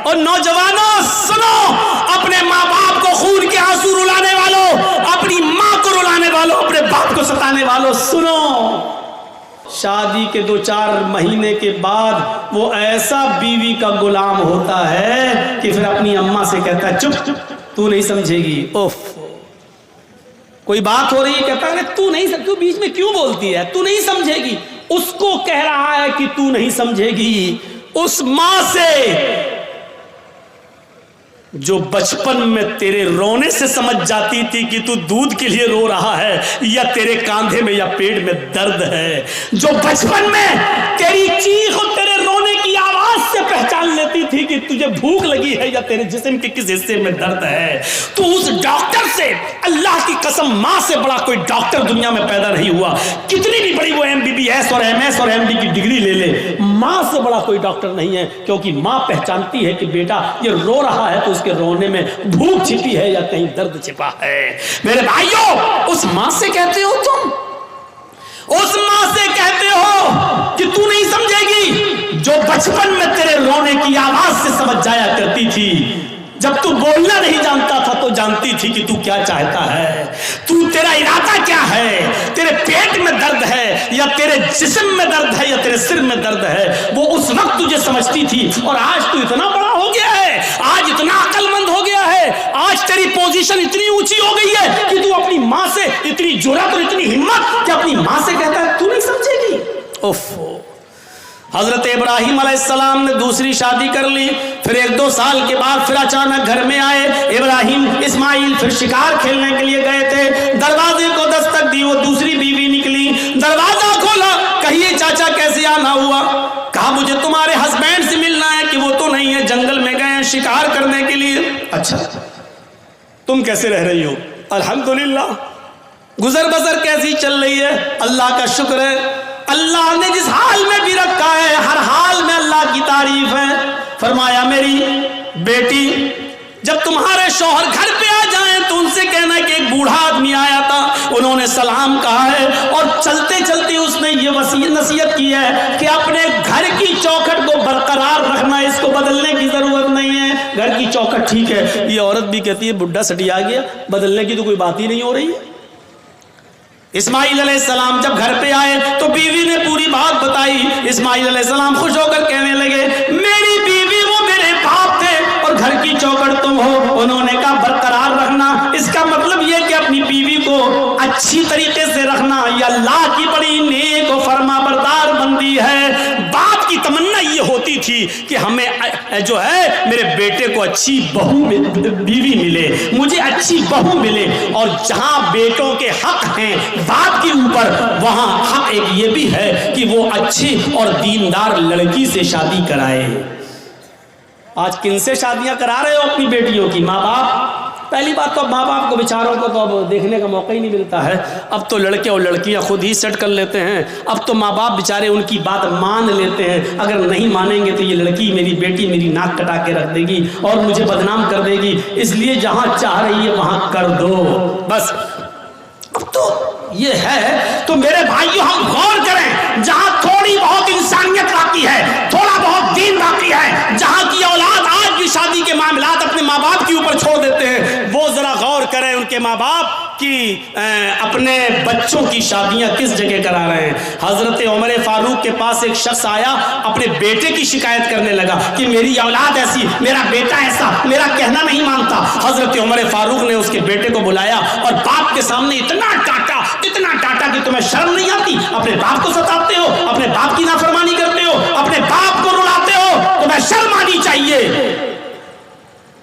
اور نوجوانوں سنو، اپنے ماں باپ کو خون کے آنسو رلانے والوں، اپنی ماں کو رلانے والوں، اپنے باپ کو ستانے والوں سنو، شادی کے 2-4 مہینے کے بعد وہ ایسا بیوی کا غلام ہوتا ہے کہ پھر اپنی اماں سے کہتا ہے چپ تو نہیں سمجھے گی، اوف کوئی بات ہو رہی ہے کہتا ہے تو نہیں، تو بیچ میں کیوں بولتی ہے، تو نہیں سمجھے گی، اس کو کہہ رہا ہے کہ تو نہیں سمجھے گی، اس ماں سے جو بچپن میں تیرے رونے سے سمجھ جاتی تھی کہ تو دودھ کے لیے رو رہا ہے یا تیرے کاندھے میں یا پیٹ میں درد ہے، جو بچپن میں تیری چیخ اور تیرے رونے کی آواز سے پہچان لیتی تھی کہ تجھے بھوک لگی ہے یا تیرے جسم کے کس حصے میں درد ہے، تو اس ڈاکٹر سے، اللہ کی قسم ماں سے بڑا کوئی ڈاکٹر دنیا میں پیدا نہیں ہوا، کتنی بھی بڑی وہ MBBS اور MS اور MD کی ڈگری لے لے، ماں سے بڑا کوئی ڈاکٹر نہیں ہے، کیونکہ ماں پہچانتی ہے کہ بیٹا یہ رو رہا ہے تو اس کے رونے میں بھوک چھپی ہے یا کہیں درد چھپا ہے۔ میرے بھائیوں، اس ماں سے کہتے ہو تم، اس ماں سے کہتے ہو کہ تو نہیں سمجھے گی، جو بچپن میں تیرے رونے کی آواز سے سمجھ جایا کرتی تھی، جب تو بولنا نہیں جانتا تھا تو جانتی تھی کہ تو کیا چاہتا ہے، تو تیرا ارادہ کیا ہے، تیرے پیٹ میں درد ہے یا تیرے جسم میں درد ہے یا تیرے سر میں درد ہے، وہ اس وقت تجھے سمجھتی تھی، اور آج تو اتنا بڑا ہو گیا ہے، آج اتنا عقل مند ہو گیا ہے، آج تیری پوزیشن اتنی اونچی ہو گئی ہے کہ تو اپنی ماں سے اتنی جرأت اور اتنی ہمت کہ اپنی ماں سے کہتا ہے تو نہیں سمجھے گی۔ حضرت ابراہیم علیہ السلام نے دوسری شادی کر لی، پھر 1-2 سال کے بعد پھر اچانک گھر میں آئے ابراہیم، اسماعیل پھر شکار کھیلنے کے لیے گئے تھے، دروازے کو دستک دی، وہ دوسری بیوی نکلی، دروازہ کھولا، کہیے چاچا کیسے آنا ہوا؟ کہا مجھے تمہارے ہسبینڈ سے ملنا ہے، کہ وہ تو نہیں ہے، جنگل میں گئے ہیں شکار کرنے کے لیے۔ اچھا تم کیسے رہ رہی ہو؟ الحمدللہ۔ گزر بسر کیسی چل رہی ہے؟ اللہ کا شکر ہے، اللہ نے جس حال میں بھی رکھا ہے ہر حال میں اللہ کی تعریف ہے۔ فرمایا میری بیٹی جب تمہارے شوہر گھر پہ آ جائیں تو ان سے کہنا کہ ایک بوڑھا آدمی آیا تھا، انہوں نے سلام کہا ہے، اور چلتے چلتے اس نے یہ نصیحت کی ہے کہ اپنے گھر کی چوکھٹ کو برقرار رکھنا، اس کو بدلنے کی ضرورت نہیں ہے، گھر کی چوکھٹ ٹھیک ہے۔ یہ عورت بھی کہتی ہے بڈھا سٹی آ گیا، بدلنے کی تو کوئی بات ہی نہیں ہو رہی ہے۔ اسماعیل علیہ السلام جب گھر پہ آئے تو بیوی نے پوری بات بتائی، اسماعیل علیہ السلام خوش ہو کر کہنے لگے میری بیوی وہ میرے باپ تھے اور گھر کی چوکھٹ تم ہو، انہوں نے کہا برقرار رکھنا، اس کا مطلب یہ کہ اپنی بیوی کو اچھی طریقے سے رکھنا، یہ اللہ کی بڑی نیک و فرما بردار بندی ہے۔ باپ کی تمنا یہ ہوتی تھی کہ ہمیں جو ہے میرے بیٹے کو اچھی بیوی ملے، مجھے اچھی بہو ملے، اور جہاں بیٹوں کے حق ہیں باپ کے اوپر، وہاں حق ایک یہ بھی ہے کہ وہ اچھی اور دیندار لڑکی سے شادی کرائے۔ آج کن سے شادیاں کرا رہے ہو اپنی بیٹیوں کی؟ ماں باپ۔ پہلی بات تو اب ماں باپ کو بیچاروں کو تو اب دیکھنے کا موقع ہی نہیں ملتا ہے، اب تو لڑکے اور لڑکیاں خود ہی سیٹ کر لیتے ہیں، اب تو ماں باپ بیچارے ان کی بات مان لیتے ہیں، اگر نہیں مانیں گے تو یہ لڑکی میری بیٹی میری ناک کٹا کے رکھ دے گی اور مجھے بدنام کر دے گی، اس لیے جہاں چاہ رہی ہے وہاں کر دو بس۔ اب تو یہ ہے تو میرے بھائیو ہم غور کریں، جہاں تھوڑی بہت انسانیت باقی ہے، تھوڑا بہت دین باقی ہے، جہاں کی اولاد آج بھی شادی کے معاملات اپنے ماں باپ کے اوپر چھوڑ دیتے ہیں، وہ ذرا غور کریں ان کے ماں باپ کی اپنے بچوں کی شادیاں کس جگہ کرا رہے ہیں۔ حضرت عمر فاروق کے پاس ایک شخص آیا، اپنے بیٹے کی شکایت کرنے لگا کہ میری اولاد ایسی، میرا بیٹا ایسا، میرا کہنا نہیں مانتا۔ حضرت عمر فاروق نے اس کے بیٹے کو بلایا اور باپ کے سامنے اتنا ڈانٹا کہ تمہیں شرم نہیں آتی، اپنے باپ کو ستاتے ہو، اپنے باپ کی نافرمانی کرتے ہو، اپنے باپ کو رلاتے ہو، تمہیں شرم آنی چاہیے۔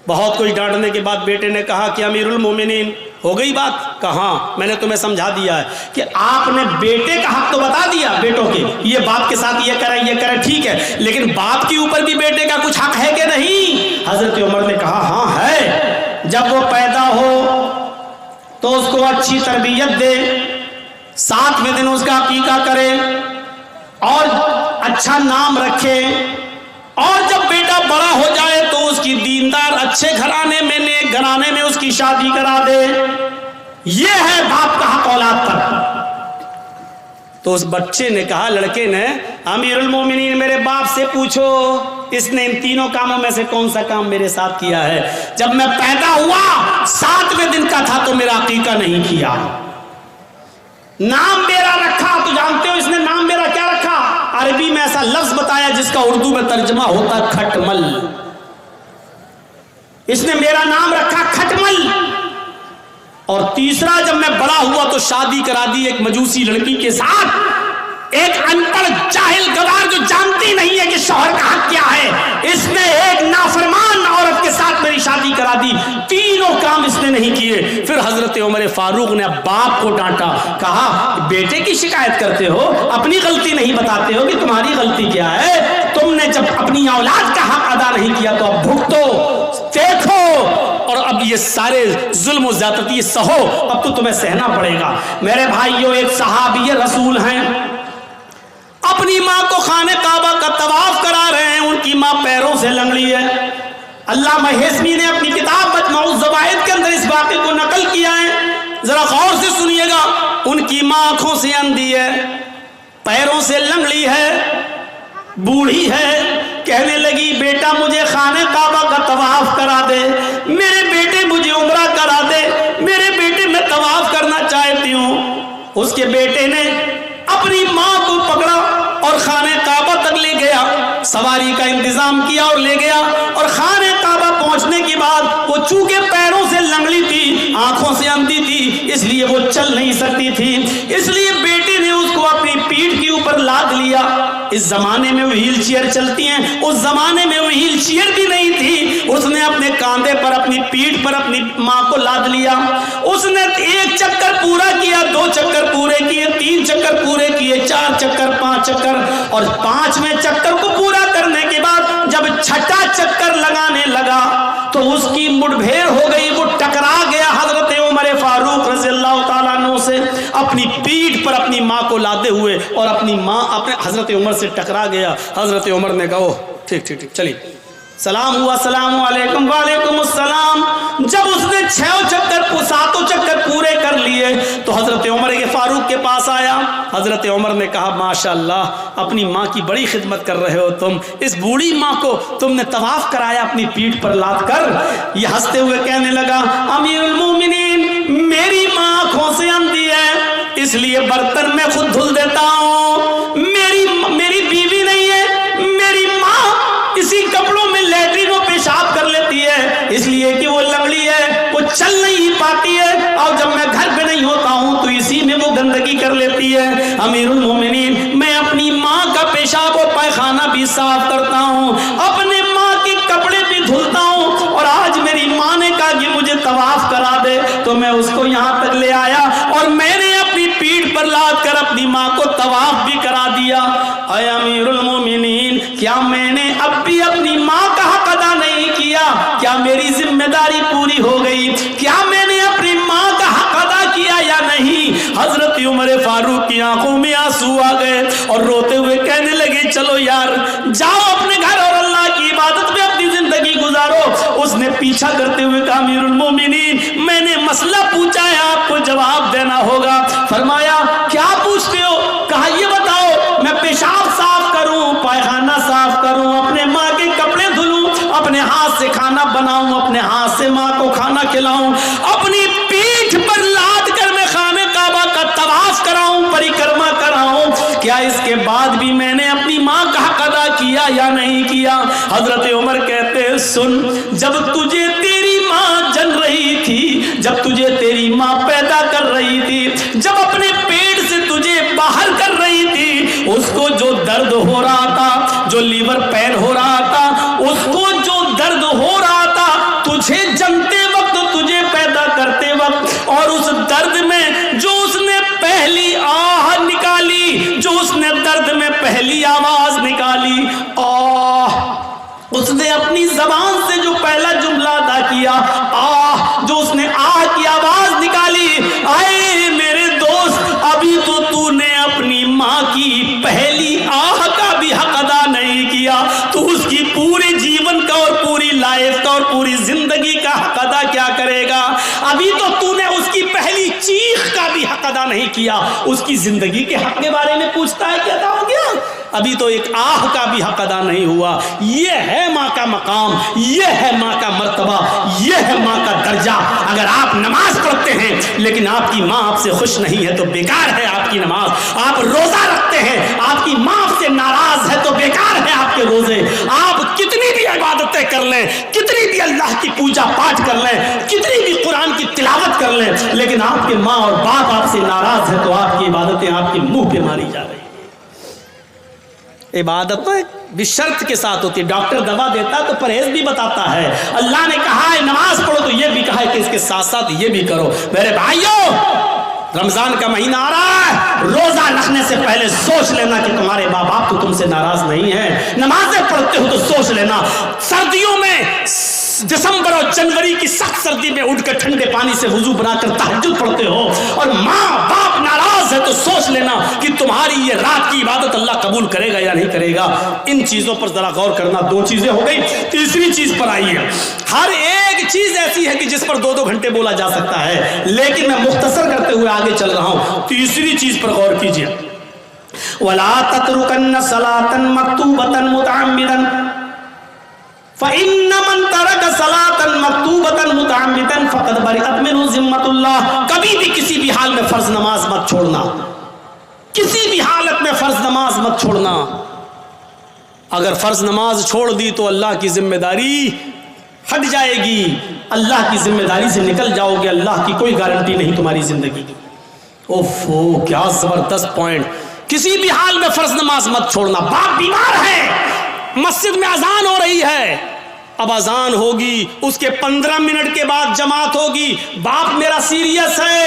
بہت کوئی ڈانٹنے کے بعد بیٹے نے کہا کہ امیر المومنین ہو گئی بات؟ کہاں میں نے تمہیں سمجھا دیا ہے کہ آپ نے بیٹے کا حق تو بتا دیا بیٹوں کے، یہ باپ کے ساتھ یہ کرے ٹھیک ہے، لیکن باپ کے اوپر بھی بیٹے کا کچھ حق ہے کہ نہیں؟ حضرت عمر نے کہا ہاں ہے، جب وہ پیدا ہو تو اس کو اچھی تربیت دے، 7ویں دن اس کا عقیقہ کرے اور اچھا نام رکھے، اور جب بیٹا بڑا ہو جائے تو اس کی دیندار اچھے گھرانے میں، نیک گھرانے میں اس کی شادی کرا دے۔ یہ ہے باپ کا حق اولاد پر۔ تو اس بچے نے کہا، لڑکے نے، امیر المومنین میرے باپ سے پوچھو اس نے ان تینوں کاموں میں سے کون سا کام میرے ساتھ کیا ہے؟ جب میں پیدا ہوا 7ویں دن کا تھا تو میرا عقیقہ نہیں کیا. نام میرا رکھا تو جانتے ہو اس نے نام میرا کیا رکھا؟ عربی میں ایسا لفظ بتایا جس کا اردو میں ترجمہ ہوتا کھٹمل. اس نے میرا نام رکھا کھٹمل. اور تیسرا جب میں بڑا ہوا تو شادی کرا دی ایک مجوسی لڑکی کے ساتھ. ایک ان پڑھ جاہل گوار جو جانتی نہیں ہے کہ شوہر کا حق کیا ہے, اس نے ایک نافرمان عورت کے ساتھ میری شادی کرا دی. تینوں کام اس نے نہیں کیے. پھر حضرت عمر فاروق نے باپ کو ڈانٹا, کہا بیٹے کی شکایت کرتے ہو, اپنی غلطی نہیں بتاتے ہو کہ تمہاری غلطی کیا ہے؟ تم نے جب اپنی اولاد کا حق ادا نہیں کیا تو اب بھگتو, دیکھو, اور اب یہ سارے ظلم و زیادتی سہو, اب تو تمہیں سہنا پڑے گا. میرے بھائیوں, ایک صحابی رسول ہیں, اپنی ماں کو خانہ کعبہ کا طواف کرا رہے ہیں, ان کی ماں پیروں سے لنگڑی ہے. علامہ حزبی نے اپنی کتاب مجموع الزوائد کے اندر اس واقعے کو نقل کیا ہے, ذرا غور سے سنیے گا. ان کی ماں آنکھوں سے اندھی ہے, پیروں سے لنگڑی ہے, بوڑھی ہے. کہنے لگی بیٹا مجھے خانہ کعبہ کا طواف کرا دے, میرے بیٹے مجھے عمرہ کرا دے, میرے بیٹے میں طواف کرنا چاہتی ہوں. اس کے بیٹے نے اپنی ماں کو پکڑا اور خانہ کعبہ تک لے گیا, سواری کا انتظام کیا اور لے گیا. اور خانہ کعبہ پہنچنے کے بعد وہ چونکہ پیروں سے لنگڑی تھی, آنکھوں سے اندھی تھی, اس لیے وہ چل نہیں سکتی تھی. اس لیے بیٹے نے اس کو اپنی پیٹھ کے اوپر لاد لیا. اس زمانے میں وہیل چیئر چلتی ہیں, اس زمانے میں وہیل چیئر بھی نہیں تھی. اس نے اپنے کاندھے پر, اپنی پیٹھ پر اپنی ماں کو لاد لیا. اس نے 1 چکر پورا کیا, 2 چکر پورے کیے, 3 چکر پورے کیے, 4 چکر, 5 چکر, اور 5ویں چکر کو پورا کرنے کے بعد جب 6ٹا چکر لگانے لگا تو اس کی مٹبھیڑ ہو گئی, وہ ٹکرا گیا حضرت عمر فاروق رضی اللہ تعالیٰ عنہ سے, اپنی پیٹھ پر اپنی ماں کو لاتے ہوئے, اور اپنی ماں اپنے حضرت عمر سے ٹکرا گیا. حضرت عمر نے کہا ٹھیک ٹھیک ٹھیک چلیے, سلام ہوا, السلام علیکم. وعلیکم السلام. جب اس نے 7 چکر پورے کر لیے تو حضرت عمر کے فاروق کے پاس آیا. حضرت عمر نے کہا ماشاءاللہ, اپنی ماں کی بڑی خدمت کر رہے ہو تم, اس بوڑھی ماں کو تم نے طواف کرایا اپنی پیٹھ پر لاد کر. یہ ہنستے ہوئے کہنے لگا امیر المومنین, میری ماں آنکھوں سے اندھی ہے, اس لیے برتن میں خود دھل دیتا ہوں. میری بیوی نہیں ہے, میری ماں اسی کپڑوں میں لیٹرینوں پیشاب کر لیتی ہے, اس لیے کہ وہ لنگڑی ہے, وہ چل نہیں پاتی ہے, اور جب میں گھر پہ نہیں ہوتا ہوں تو اسی میں وہ گندگی کر لیتی ہے. امیر المومنین, میں اپنی ماں کا پیشاب اور پائخانہ بھی صاف کرتا ہوں, اپنے ماں کے کپڑے بھی دھلتا ہوں, اور آج میری ماں نے کہا کہ مجھے طواف کرا دے تو میں اس کو یہاں تک لے آیا, اور میں نے اپنی پیٹھ پر لاد کر اپنی ماں کو طواف بھی کرا دیا. اے امیر المومنین, کیا میں نے اب بھی اپنی ماں کا حق ادا نہیں کیا؟ کیا میری ذمہ داری پوری ہو گئی؟ کیا میں نے اپنی ماں کا حق ادا کیا یا نہیں؟ حضرت عمر فاروق کی آنکھوں میں آنسو آ گئے اور روتے ہوئے کہنے لگے چلو یار, جاؤ اپنے گھر اور اللہ کی عبادت میں اپنی زندگی گزارو. اس نے پیچھا کرتے ہوئے کہا امیر المومنین, میں نے مسئلہ پوچھا ہے, آپ کو جواب دینا ہوگا. فرمایا کیا پوچھتے ہو؟ کہا یہ بتاؤ, میں پیشاب صاف کروں, پائخانہ صاف کروں, اپنے ماں کے کپڑے دھلوں, اپنے ہاتھ سے کھانا بناؤں, اپنے ہاتھ سے ماں کو کھانا کھلاؤں, اپنی پیٹھ پر لاد کر میں خانہ کعبہ کا طواف کراؤں, پریکرما کراؤں, کیا اس کے بعد بھی میں نے اپنی ماں کا حق ادا کیا یا نہیں کیا؟ حضرت عمر کہتے ہیں سن, جب تجھے تیری ماں جن رہی تھی, جب تجھے تیری ماں پیدا کر رہی تھی, جب اپنے پیٹ سے تجھے باہر کر رہی تھی, اس کو جو درد ہو رہا تھا, جو لیور پین ہو رہا تھا, اس کو جو درد ہو رہا تھا, تجھے جنتے وقت, تجھے پیدا کرتے وقت, اور اس درد میں جو اس نے پہلی آہ نکالی, جو اس نے درد میں پہلی آواز نکالی, اس نے اپنی زبان سے جو پہلا جملہ ادا کیا, جو اس نے کی آواز نکالی, آئے میرے دوست, ابھی تو نے اپنی ماں کی پہلی آہ کا بھی حق ادا نہیں کیا, تو اس کی پورے جیون کا اور پوری لائف کا اور پوری زندگی کا حق ادا کیا کرے گا؟ ابھی تو نے اس کی پہلی چیخ کا بھی حق ادا نہیں کیا, اس کی زندگی کے حق کے بارے میں پوچھتا ہے, کیا ادا ہو گیا؟ ابھی تو ایک آہ کا بھی حق ادا نہیں ہوا. یہ ہے ماں کا مقام, یہ ہے ماں کا مرتبہ, یہ ہے ماں کا درجہ. اگر آپ نماز پڑھتے ہیں لیکن آپ کی ماں آپ سے خوش نہیں ہے تو بیکار ہے آپ کی نماز. آپ روزہ رکھتے ہیں, آپ کی ماں آپ سے ناراض ہے تو بیکار ہے آپ کے روزے. آپ کتنی بھی عبادتیں کر لیں, کتنی بھی اللہ کی پوجا پاٹ کر لیں, کتنی بھی قرآن کی تلاوت کر لیں, لیکن آپ کے ماں اور باپ آپ سے ناراض ہے تو آپ کی عبادتیں آپ کے منہ پہ ماری جا رہی ہیں. عبادت بھی شرط کے ساتھ ہوتی ہے. ڈاکٹر دوا دیتا تو پرہیز بھی بتاتا ہے. اللہ نے کہا ہے نماز پڑھو تو یہ بھی کہا ہے کہ اس کے ساتھ ساتھ یہ بھی کرو. میرے بھائیوں, رمضان کا مہینہ آ رہا ہے, روزہ رکھنے سے پہلے سوچ لینا کہ تمہارے ماں باپ تو تم سے ناراض نہیں ہیں. نمازیں پڑھتے ہو تو سوچ لینا, سردیوں میں دسمبر اور جنوری کی سخت سردی میں اٹھ کر ٹھنڈے پانی سے وضو بنا کر تہجد پڑھتے ہو اور ماں باپ ناراض ہے تو سوچ لینا کہ تمہاری یہ رات کی عبادت اللہ قبول کرے گا یا نہیں کرے گا. ان چیزوں پر ذرا غور کرنا. 2 چیزیں ہو گئی, تیسری چیز پر آئیے. ہر ایک چیز ایسی ہے کہ جس پر 2 گھنٹے بولا جا سکتا ہے, لیکن میں مختصر کرتے ہوئے آگے چل رہا ہوں. تیسری چیز پر غور کیجیے. وَلَا تَتْرُكَنَّ صَلَاةً مَكْتُوبَةً مُتَعَمِّدًا فَإِنَّ مَنْ تَرَكَ صَلَاةً مَكْتُوبَةً مُتَعَمِّدًا فَقَدْ بَرِئَتْ مِنْهُ ذِمَّةُ اللَّهِ. کبھی بھی کسی بھی حال میں فرض نماز مت چھوڑنا, کسی بھی حالت میں فرض نماز مت چھوڑنا. اگر فرض نماز چھوڑ دی تو اللہ کی ذمہ داری ہٹ جائے گی, اللہ کی ذمہ داری سے نکل جاؤ گے. اللہ کی کوئی گارنٹی نہیں تمہاری زندگی کی. اوفو, کیا زبردست پوائنٹ. کسی بھی حال میں فرض نماز مت چھوڑنا. باپ بیمار ہے, مسجد میں اذان ہو رہی ہے, اب اذان ہوگی, اس کے 15 منٹ کے بعد جماعت ہوگی. باپ میرا سیریس ہے,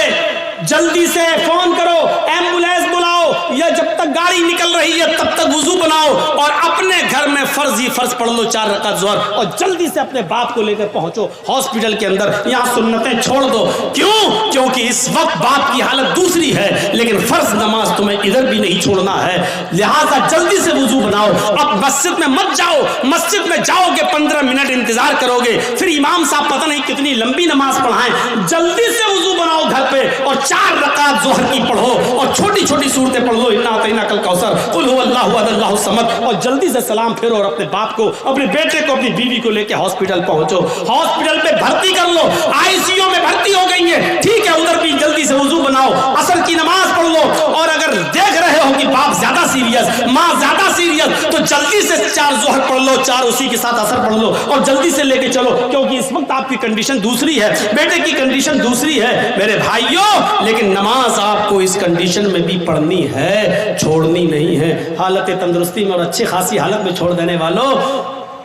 جلدی سے فون کرو, ایمبولینس بلاؤ, یا جب تک گاڑی نکل رہی ہے تب تک وضو بناؤ اور اپنے گھر میں فرض ہی فرض پڑھ لو 4 رکعت ظہر, اور جلدی سے اپنے باپ کو لے کر پہنچو ہاسپٹل کے اندر. یہاں سنتیں چھوڑ دو. کیوں؟ کیونکہ اس وقت باپ کی حالت دوسری ہے, لیکن فرض نماز تمہیں ادھر بھی نہیں چھوڑنا ہے. لہٰذا جلدی سے وضو بناؤ. اب مسجد میں مت جاؤ, مسجد میں جاؤ گے 15 منٹ انتظار کرو گے, پھر امام صاحب پتہ نہیں کتنی لمبی نماز پڑھائیں. جلدی سے وضو بناؤ گھر پہ اور 4 رکعت ظہر کی پڑھو اور چھوٹی چھوٹی صورتیں پڑھ لو, انا اعطیناک الکوثر, قل هو اللہ احد اللہ الصمد, اور جلدی سے سلام پھیرو اور اپنے باپ کو, اپنے بیٹے کو, اپنی بیوی کو لے کے ہاسپٹل پہنچو. ہاسپٹل پہ بھرتی کر لو, آئی سی یو میں بھرتی ہو گئی ہیں, ٹھیک ہے, ادھر بھی جلدی سے وضو بناؤ, عصر کی نماز پڑھ لو. اور اگر دیکھ رہے ہو کہ باپ زیادہ سیریس, ماں زیادہ سیریس, تو جلدی سے 4 ظہر پڑھ لو, 4 اسی کے ساتھ عصر پڑھ لو اور جلدی سے لے کے چلو, کیونکہ اس وقت آپ کی کنڈیشن دوسری ہے, بیٹے کی کنڈیشن دوسری ہے. میرے بھائیوں, لیکن نماز آپ کو اس کنڈیشن میں بھی پڑھنی ہے, چھوڑنی نہیں ہے. حالت تندرستی میں اور اچھی خاصی حالت میں چھوڑ دینے والوں,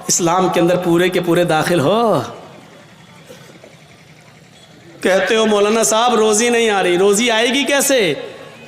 اسلام کے اندر پورے کے پورے داخل ہو. کہتے ہو مولانا صاحب روزی نہیں آ رہی, روزی آئے گی کیسے؟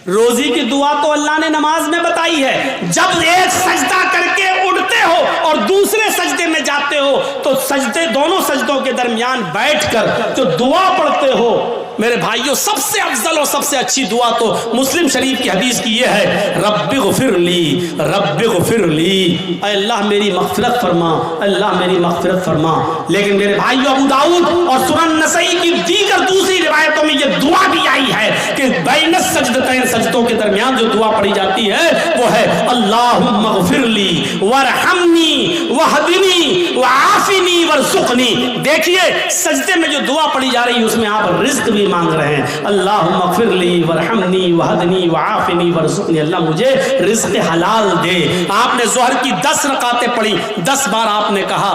روزی کی دعا تو اللہ نے نماز میں بتائی ہے. جب ایک سجدہ کر کے اٹھتے ہو اور دوسرے سجدے میں جاتے ہو تو سجدے, دونوں سجدوں کے درمیان بیٹھ کر جو دعا پڑھتے ہو, میرے بھائیوں, سب سے افضل اور سب سے اچھی دعا تو مسلم شریف کی حدیث کی یہ ہے, رب اغفر لی, رب اغفر لی, اے اللہ میری مغفرت فرما, اللہ میری مغفرت فرما. لیکن میرے بھائیوں, ابو داؤد اور سنن نسائی کی دیگر دوسری روایتوں میں یہ دعا بھی آئی ہے کہ بین السجدتین, سجدوں کے درمیان جو دعا پڑھی جاتی ہے وہ ہے اللہم اغفر لی ورحمنی وہدنی وعافنی ورزقنی. دیکھیے سجدے میں جو دعا پڑھی جا رہی ہے اس میں آپ رزق بھی مانگ رہے ہیں, اللہم اغفر لی ورحمنی وہدنی وعافنی ورزقنی, اللہ مجھے رزق حلال دے. آپ نے ظہر کی 10 رکعتیں پڑھی, 10 بار آپ نے کہا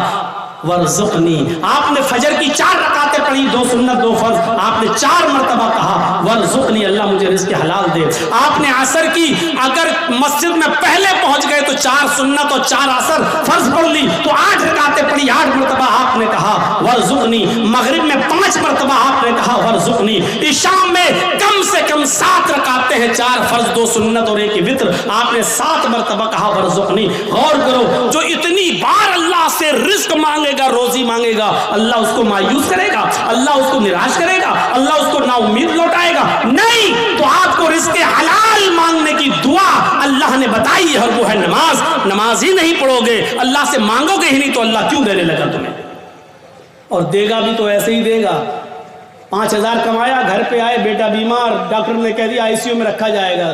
ورزقنی. آپ نے فجر کی 4 رکعتیں پڑھی, 2 سنت 2 فرض, آپ نے 4 مرتبہ کہا ورزقنی, اللہ مجھے رزق حلال دے. آپ نے عصر کی, اگر مسجد میں پہلے پہنچ گئے تو 4 سنت اور 4 عصر فرض پڑھ لی تو 8 رکعتیں پڑھی, 8 مرتبہ آپ نے کہا ورزقنی. مغرب میں 5 مرتبہ آپ نے کہا ورزقنی. عشاء میں کم سے کم 7 رکعتیں ہیں, 4 فرض 2 سنت اور 1 وتر, آپ نے 7 مرتبہ کہا ورزقنی. غور کرو, جو اتنی بار اللہ سے رزق مانگے گا, روزی مانگے گا, اللہ اس کو مایوس کرے گا, اللہ اس کو نراش کرے گا, اللہ اس کو نا امید لوٹائے گا؟ نہیں. تو آپ کو رزق حلال مانگنے کی دعا اللہ نے بتائی ہے, اور وہ ہے نماز. نماز ہی نہیں پڑھو گے, اللہ سے مانگو گے ہی نہیں, تو اللہ کیوں دینے لگا تمہیں؟ اور دے گا بھی تو ایسے ہی دے گا. 5000 کمایا, گھر پہ آئے, بیٹا بیمار, ڈاکٹر نے کہہ دیا آئی سی یو میں رکھا جائے گا.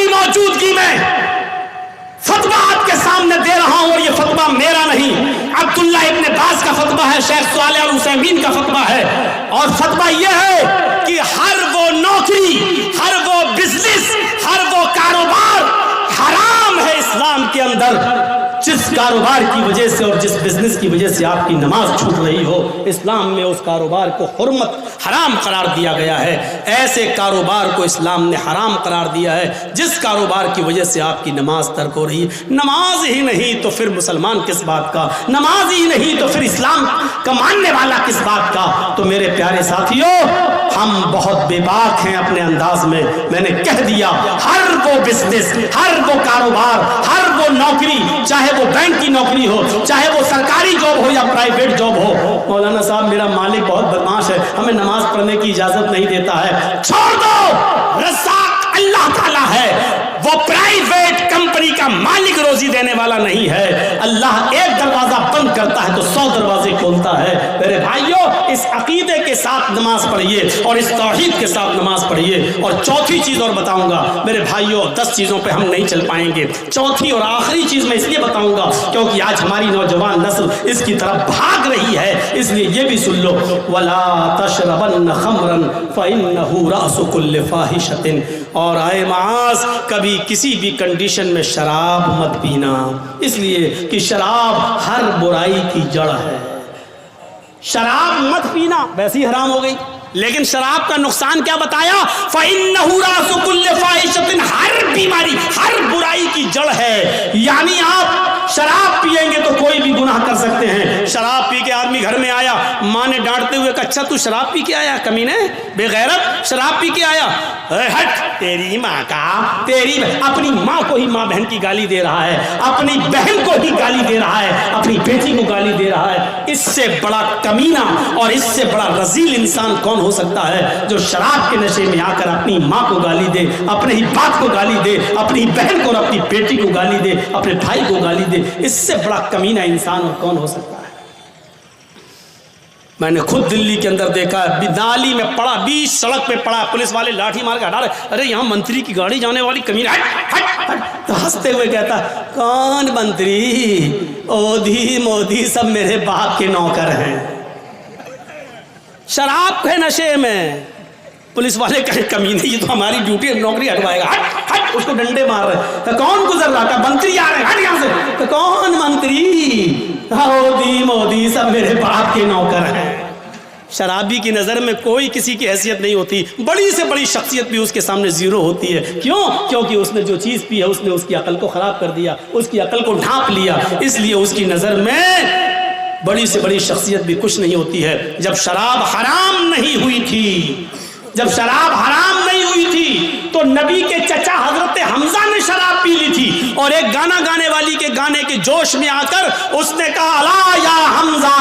کی موجودگی میں فتویٰ آپ کے سامنے دے رہا ہوں، اور یہ فتویٰ میرا نہیں، عبداللہ ابن باز کا فتویٰ ہے، شیخ صالح العثیمین کا فتویٰ ہے، اور فتویٰ یہ ہے کہ ہر وہ نوکری، ہر وہ بزنس، ہر وہ کاروبار حرام ہے اسلام کے اندر جس کاروبار کی وجہ سے اور جس بزنس کی وجہ سے آپ کی نماز چھوٹ رہی ہو۔ اسلام میں اس کاروبار کو حرمت حرام قرار دیا گیا ہے، ایسے کاروبار کو اسلام نے حرام قرار دیا ہے جس کاروبار کی وجہ سے آپ کی نماز ترک ہو رہی ہے۔ نماز ہی نہیں تو پھر مسلمان کس بات کا، نماز ہی نہیں تو پھر اسلام کا ماننے والا کس بات کا۔ تو میرے پیارے ساتھیوں، ہم بہت بے باک ہیں اپنے انداز میں، میں نے کہہ دیا ہر وہ بزنس، ہر وہ کاروبار، ہر وہ نوکری، چاہے وہ بینک کی نوکری ہو، چاہے وہ سرکاری جاب ہو یا پرائیویٹ جاب ہو، مولانا صاحب میرا مالک بہت بدماش ہے، ہمیں نماز پڑھنے کی اجازت نہیں دیتا ہے، چھوڑ دو، رزاق اللہ تعالیٰ ہے، وہ پرائیویٹ کمپنی کا مالک روزی دینے والا نہیں ہے۔ اللہ ایک دروازہ بند کرتا ہے تو 100 دروازے کھولتا ہے۔ میرے بھائیوں، اس عقیدے کے ساتھ نماز پڑھیے اور اس توحید کے ساتھ نماز پڑھیے۔ اور چوتھی چیز اور بتاؤں گا میرے بھائیوں، 10 چیزوں پہ ہم نہیں چل پائیں گے، چوتھی اور آخری چیز میں اس لیے بتاؤں گا کیونکہ آج ہماری نوجوان نسل اس کی طرف بھاگ رہی ہے، اس لیے یہ بھی سن لو، وَلَا تَشْرَبَنَّ خَمْرًا فَإِنَّهُ رَأْسُ كُلِّ فَاحِشَةٍ، اور آئے معاذ کبھی کسی بھی کنڈیشن میں شراب مت پینا، اس لیے کہ شراب ہر برائی کی جڑ ہے۔ شراب مت پینا ویسے ہی حرام ہو گئی، لیکن شراب کا نقصان کیا بتایا؟ فَإِنَّهُ رَأْسُ كُلِّ فَاحِشَةٍ، ہر بیماری، ہر برائی کی جڑ ہے۔ یعنی آپ شراب پیئیں گے تو کوئی بھی گناہ کر سکتے ہیں۔ شراب پی کے آدمی گھر میں آیا، ماں نے ڈانٹتے ہوئے کہا اچھا تو شراب پی کے آیا کمینے، بے غیرت، شراب پی کے آیا، ہٹ تیری ماں کا، تیری اپنی ماں کو ہی ماں بہن کی گالی دے رہا ہے، اپنی بہن کو ہی گالی دے رہا ہے، اپنی بیٹی کو گالی دے رہا ہے۔ اس سے بڑا کمینہ اور اس سے بڑا رذیل انسان کون ہو سکتا ہے جو شراب کے نشے میں آ کر اپنی ماں کو گالی دے، اپنے ہی باپ کو گالی دے، اپنی بہن کو اور اپنی بیٹی کو گالی دے، اپنے بھائی کو گالی دے۔ اس سے بڑا کمینہ انسان اور کون ہو سکتا ہے؟ میں نے خود دلی کے اندر دیکھا ہے، نالی میں پڑا، بیچ سڑک پہ پڑا، پولیس والے لاٹھی مار کے ہٹا رہے، ارے یہاں منتری کی گاڑی جانے والی کمینہ، ہٹ ہٹ ہٹ، تو ہنستے ہوئے کہتا کون منتری، اودھی مودی سب میرے باپ کے نوکر ہیں۔ شراب کے نشے میں پولیس والے کہیں کمینے، یہ تو ہماری ڈیوٹی ہے، نوکری ہٹوائے گا، ہٹ ہٹ، اس کو ڈنڈے مار رہے، کہ کون گزر رہا، کہ منتری آ رہے ہیں، ہٹ یہاں سے، کہ کون منتری، مودی مودی سب میرے باپ کے نوکر ہیں۔ شرابی کی نظر میں کوئی کسی کی حیثیت نہیں ہوتی، بڑی سے بڑی شخصیت بھی اس کے سامنے زیرو ہوتی ہے۔ کیوں؟ کیونکہ اس نے جو چیز پی ہے اس نے اس کی عقل کو خراب کر دیا، اس کی عقل کو ڈھانپ لیا، اس لیے اس کی نظر میں بڑی سے بڑی شخصیت بھی کچھ نہیں ہوتی ہے۔ جب شراب حرام نہیں ہوئی تھی، جب شراب حرام نہیں ہوئی تھی تو نبی کے چچا حضرت حمزہ نے شراب پی لی تھی، اور ایک گانا گانے والی کے گانے کے جوش میں آ کر اس نے کہا الا یا حمزہ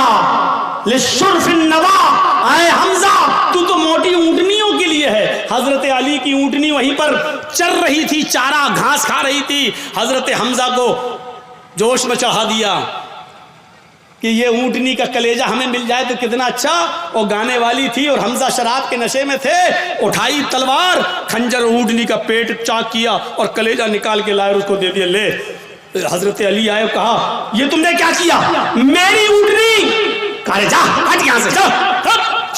للشرف النوا، اے حمزہ تو موٹی اونٹنیوں کے لیے ہے۔ حضرت علی کی اونٹنی وہیں پر چر رہی تھی، چارہ گھاس کھا رہی تھی، حضرت حمزہ کو جوش میں چڑھا دیا کہ یہ اونٹنی کا کلیجہ ہمیں مل جائے تو کتنا اچھا۔ وہ گانے والی تھی اور حمزہ شراب کے نشے میں تھے، اٹھائی تلوار، کھنجر اونٹنی کا پیٹ چاک کیا اور کلیجہ نکال کے لائے اور اس کو دے دیا، لے۔ حضرت علی آئے، کہا یہ تم نے کیا کیا، میری اونٹنی، کہا جا ہٹ یہاں سے، جا۔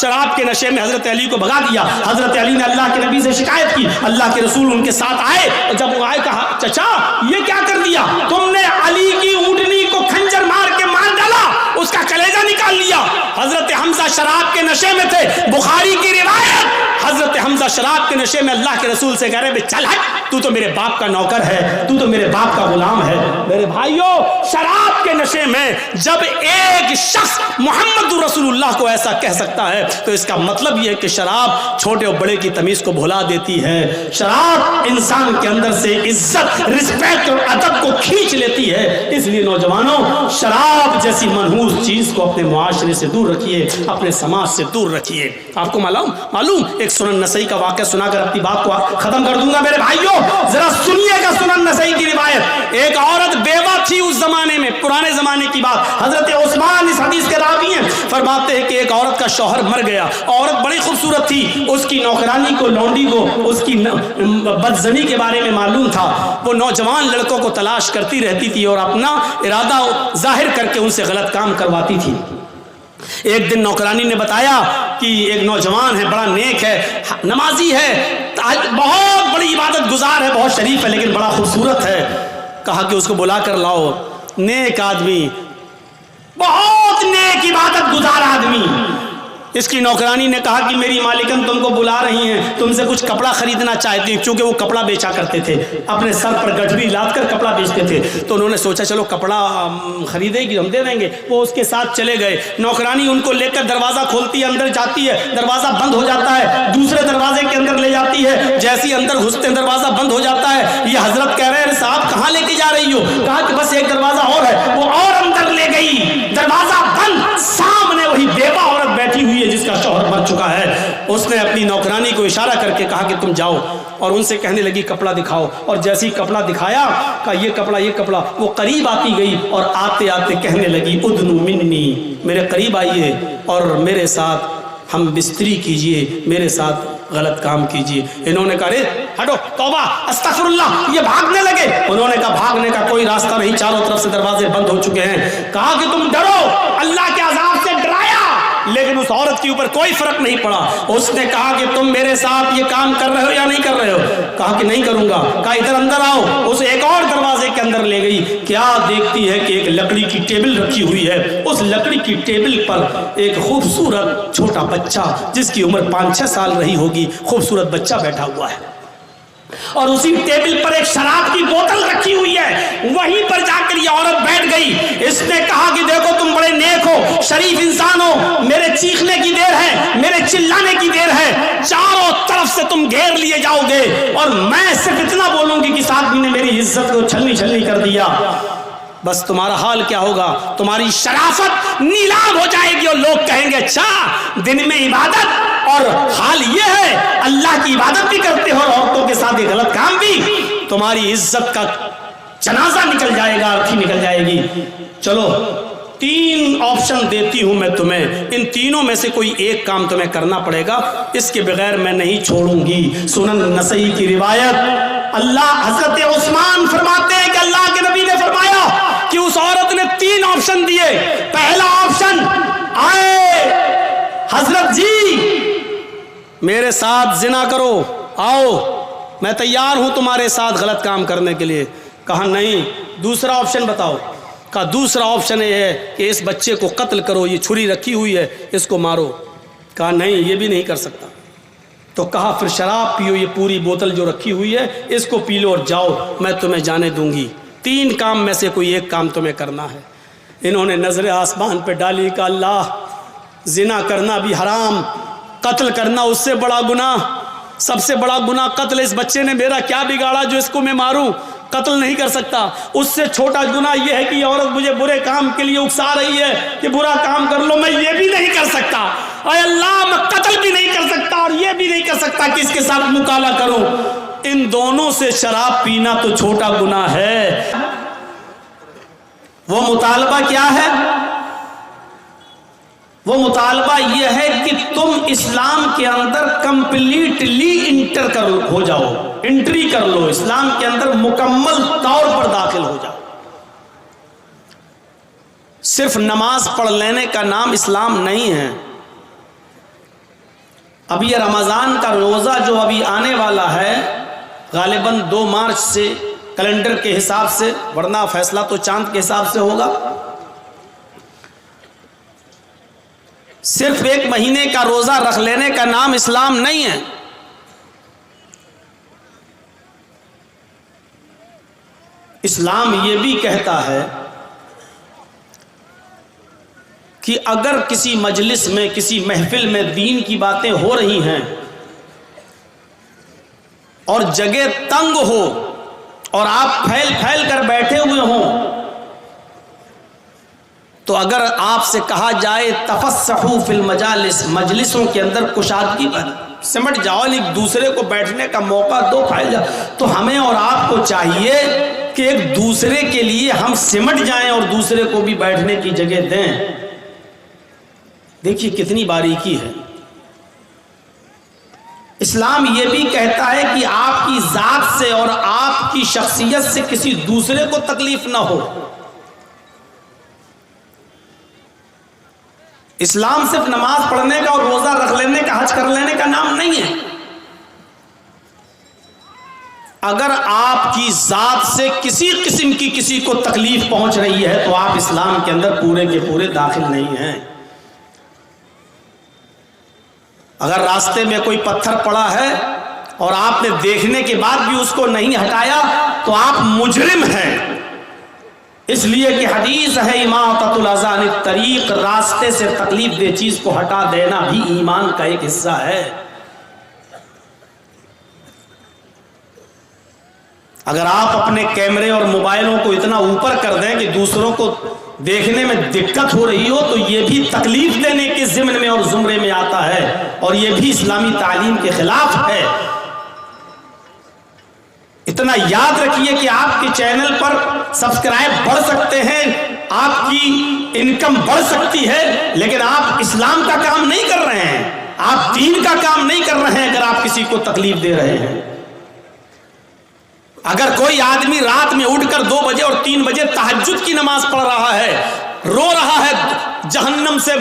شراب کے نشے میں حضرت علی کو بھگا دیا۔ حضرت علی نے اللہ کے نبی سے شکایت کی، اللہ کے رسول ان کے ساتھ آئے، اور جب وہ آئے کہا چچا یہ کیا کر دیا، تم نے علی کی اونٹنی کو کھنجر مار کے مار ڈالا، اس کا کلیجہ نکال لیا۔ حضرت حمزہ شراب کے نشے میں تھے، بخاری کی روایت، حضرت حمزہ شراب کے نشے میں اللہ کے رسول سے کہہ رہے چل ہٹ، تو میرے باپ کا نوکر ہے، تو میرے باپ کا غلام ہے۔ میرے بھائیوں، شراب کے نشے میں جب ایک شخص محمد رسول اللہ کو ایسا کہہ سکتا ہے تو اس کا مطلب یہ ہے کہ شراب چھوٹے اور بڑے کی تمیز کو بھلا دیتی ہے، شراب انسان کے اندر سے عزت، رسپیکٹ اور ادب کو کھینچ لیتی ہے۔ اس لیے نوجوانوں، شراب جیسی منحوس چیز کو اپنے معاشرے سے دور رکھیے، اپنے سماج سے دور رکھیے۔ آپ کو معلوم ایک سنن نسائی کا واقعہ سنا کر اپنی بات کو ختم کر دوں گا۔ میرے بھائیوں ذرا سنیے گا سنن نسائی کی روایت۔ ایک عورت بیوہ تھی اس زمانے میں، پرانے زمانے کی بات، حضرت عثمان اس حدیث کے راوی ہیں، فرماتے ہیں کہ ایک عورت کا شوہر مر گیا. عورت بڑی خوبصورت تھی, اس کی نوکرانی کو, لونڈی کو اس کی بدزنی کے بارے میں معلوم تھا. وہ نوجوان لڑکوں کو تلاش کرتی رہتی تھی اور اپنا ارادہ ظاہر کر کے ان سے غلط کام کرواتی تھی. ایک دن نوکرانی نے بتایا کہ ایک نوجوان ہے, بڑا نیک ہے, نمازی ہے, بہت بڑی عبادت گزار ہے, بہت شریف ہے, لیکن بڑا خوبصورت ہے. کہا کہ اس کو بلا کر لاؤ. نیک آدمی, بہت نیک عبادت گزار آدمی. اس کی نوکرانی نے کہا کہ میری مالکن تم کو بلا رہی ہیں, تم سے کچھ کپڑا خریدنا چاہتی ہیں, کیونکہ وہ کپڑا بیچا کرتے تھے, اپنے سر پر گٹھڑی لاد کر کپڑا بیچتے تھے. تو انہوں نے سوچا چلو کپڑا خریدے گی, ہم دے دیں گے. وہ اس کے ساتھ چلے گئے. نوکرانی ان کو لے کر دروازہ کھولتی ہے, اندر جاتی ہے, دروازہ بند ہو جاتا ہے, دوسرے دروازے کے اندر لے جاتی ہے. جیسے اندر گھستے ہیں دروازہ بند ہو جاتا ہے. یہ حضرت کہہ رہے ہیں صاحب کہاں لے کے جا رہی ہو؟ کہا کہ بس ایک دروازہ اور ہے. وہ اور اندر لے گئی, دروازہ بند, سامنے وہی بیوہ عورت بیٹھی ہوئی ہے جس کا شوہر مر چکا ہے. اس نے اپنی نوکرانی کو اشارہ کر کے کہا کہ تم جاؤ, اور ان سے کہنے لگی کپڑا دکھاؤ. اور جیسے ہی کپڑا دکھایا کہا یہ کپڑا, یہ کپڑا. وہ قریب آتی گئی اور آتے آتے کہنے لگی ادنو منی, میرے قریب آئیے اور میرے ساتھ ہم بستری کیجئے, میرے ساتھ غلط کام کیجئے. انہوں نے کہا رے ہٹو, توبہ, استغفر اللہ. یہ بھاگنے لگے. انہوں نے کہا بھاگنے کا کوئی راستہ نہیں, چاروں طرف سے دروازے بند ہو چکے ہیں. کہا کہ تم ڈرو, اللہ کے عذاب سے ڈرایا, لیکن اس عورت کے اوپر کوئی فرق نہیں پڑا. اس نے کہا کہ تم میرے ساتھ یہ کام کر رہے ہو یا نہیں کر رہے ہو؟ کہا کہ نہیں کروں گا. کہا ادھر اندر آؤ. اس ایک اور دروازے کے اندر لے گئی. کیا دیکھتی ہے کہ ایک لکڑی کی ٹیبل رکھی ہوئی ہے. اس لکڑی کی ٹیبل پر ایک خوبصورت چھوٹا بچہ جس کی عمر 5-6 سال رہی ہوگی, خوبصورت بچہ بیٹھا ہوا ہے. اور اسی ٹیبل پر ایک شراب کی بوتل رکھی ہوئی ہے. وہیں پر جا کر یہ عورت بیٹھ گئی. اس نے کہا کہ دیکھو تم بڑے نیک ہو, شریف انسان ہو, میرے چیخنے کی دیر ہے, میرے چلانے کی دیر ہے, چاروں طرف سے تم گھیر لیے جاؤ گے, اور میں صرف اتنا بولوں گی کہ اس آدمی نے میری عزت کو چھلنی چھلنی کر دیا. بس تمہارا حال کیا ہوگا؟ تمہاری شرافت نیلام ہو جائے گی اور لوگ کہیں گے اچھا دن میں عبادت اور حال یہ ہے, اللہ کی عبادت بھی کرتے ہو اور عورتوں کے ساتھ یہ غلط کام بھی. تمہاری عزت کا جنازہ نکل جائے گا, ارتھی نکل جائے گی. چلو 3 آپشن دیتی ہوں میں تمہیں, ان تینوں میں سے کوئی ایک کام تمہیں کرنا پڑے گا, اس کے بغیر میں نہیں چھوڑوں گی. سنن نسائی کی روایت. اللہ حضرت عثمان فرماتے ہیں کہ اللہ کے نبی نے فرمایا کہ اس عورت نے 3 آپشن دیے. پہلا آپشن, آئے حضرت جی میرے ساتھ زنا کرو, آؤ میں تیار ہوں تمہارے ساتھ غلط کام کرنے کے لیے. کہا نہیں. دوسرا آپشن بتاؤ. کہا دوسرا آپشن یہ ہے کہ اس بچے کو قتل کرو, یہ چھری رکھی ہوئی ہے, اس کو مارو. کہا نہیں یہ بھی نہیں کر سکتا. تو کہا پھر شراب پیو, یہ پوری بوتل جو رکھی ہوئی ہے اس کو پی لو اور جاؤ, میں تمہیں جانے دوں گی. 3 کام میں سے کوئی ایک کام تمہیں کرنا ہے. انہوں نے نظر آسمان پہ ڈالی. کہ اللہ, زنا کرنا بھی حرام, قتل کرنا اس سے بڑا گناہ, سب سے بڑا گناہ قتل. اس بچے نے میرا کیا بگاڑا جو اس کو میں ماروں؟ قتل نہیں کر سکتا. اس سے چھوٹا گناہ یہ ہے کہ یہ عورت مجھے برے کام کے لیے اکسا رہی ہے کہ برا کام کر لو, میں یہ بھی نہیں کر سکتا. اے اللہ, میں قتل بھی نہیں کر سکتا اور یہ بھی نہیں کر سکتا کہ اس کے ساتھ مکالمہ کروں. ان دونوں سے شراب پینا تو چھوٹا گناہ ہے. وہ مطالبہ کیا ہے؟ وہ مطالبہ یہ ہے کہ تم اسلام کے اندر کمپلیٹلی انٹری کر لو, اسلام کے اندر مکمل طور پر داخل ہو جاؤ. صرف نماز پڑھ لینے کا نام اسلام نہیں ہے. اب یہ رمضان کا روزہ جو ابھی آنے والا ہے, غالباً 2 مارچ سے کیلنڈر کے حساب سے, ورنہ فیصلہ تو چاند کے حساب سے ہوگا. صرف 1 مہینے کا روزہ رکھ لینے کا نام اسلام نہیں ہے. اسلام یہ بھی کہتا ہے کہ اگر کسی مجلس میں, کسی محفل میں دین کی باتیں ہو رہی ہیں اور جگہ تنگ ہو اور آپ پھیل پھیل کر بیٹھے ہوئے ہوں, تو اگر آپ سے کہا جائے تفسحوا فی المجالس, مجلسوں کے اندر کشادگی پر سمٹ جاؤ, ایک دوسرے کو بیٹھنے کا موقع دو, پھیل جاؤ, تو ہمیں اور آپ کو چاہیے کہ ایک دوسرے کے لیے ہم سمٹ جائیں اور دوسرے کو بھی بیٹھنے کی جگہ دیں. دیکھیے کتنی باریکی ہے. اسلام یہ بھی کہتا ہے کہ آپ کی ذات سے اور آپ کی شخصیت سے کسی دوسرے کو تکلیف نہ ہو. اسلام صرف نماز پڑھنے کا اور روزہ رکھ لینے کا، حج کر لینے کا نام نہیں ہے. اگر آپ کی ذات سے کسی قسم کی کسی کو تکلیف پہنچ رہی ہے تو آپ اسلام کے اندر پورے کے پورے داخل نہیں ہیں. اگر راستے میں کوئی پتھر پڑا ہے اور آپ نے دیکھنے کے بعد بھی اس کو نہیں ہٹایا تو آپ مجرم ہیں. اس لیے کہ حدیث ہے اماطۃ الاذی عن الطریق، راستے سے تکلیف دہ چیز کو ہٹا دینا بھی ایمان کا ایک حصہ ہے. اگر آپ اپنے کیمرے اور موبائلوں کو اتنا اوپر کر دیں کہ دوسروں کو دیکھنے میں دقت ہو رہی ہو تو یہ بھی تکلیف دینے کے ضمن میں اور زمرے میں آتا ہے، اور یہ بھی اسلامی تعلیم کے خلاف ہے. اتنا یاد رکھیے کہ آپ کے چینل پر سبسکرائب بڑھ سکتے ہیں، آپ کی انکم بڑھ سکتی ہے، لیکن آپ اسلام کا کام نہیں کر رہے ہیں، آپ دین کا کام نہیں کر رہے ہیں اگر آپ کسی کو تکلیف دے رہے ہیں. اگر کوئی آدمی رات میں اٹھ کر 2 بجے اور 3 بجے تہجد کی نماز پڑھ رہا ہے، رو رہا ہے، جہنم سے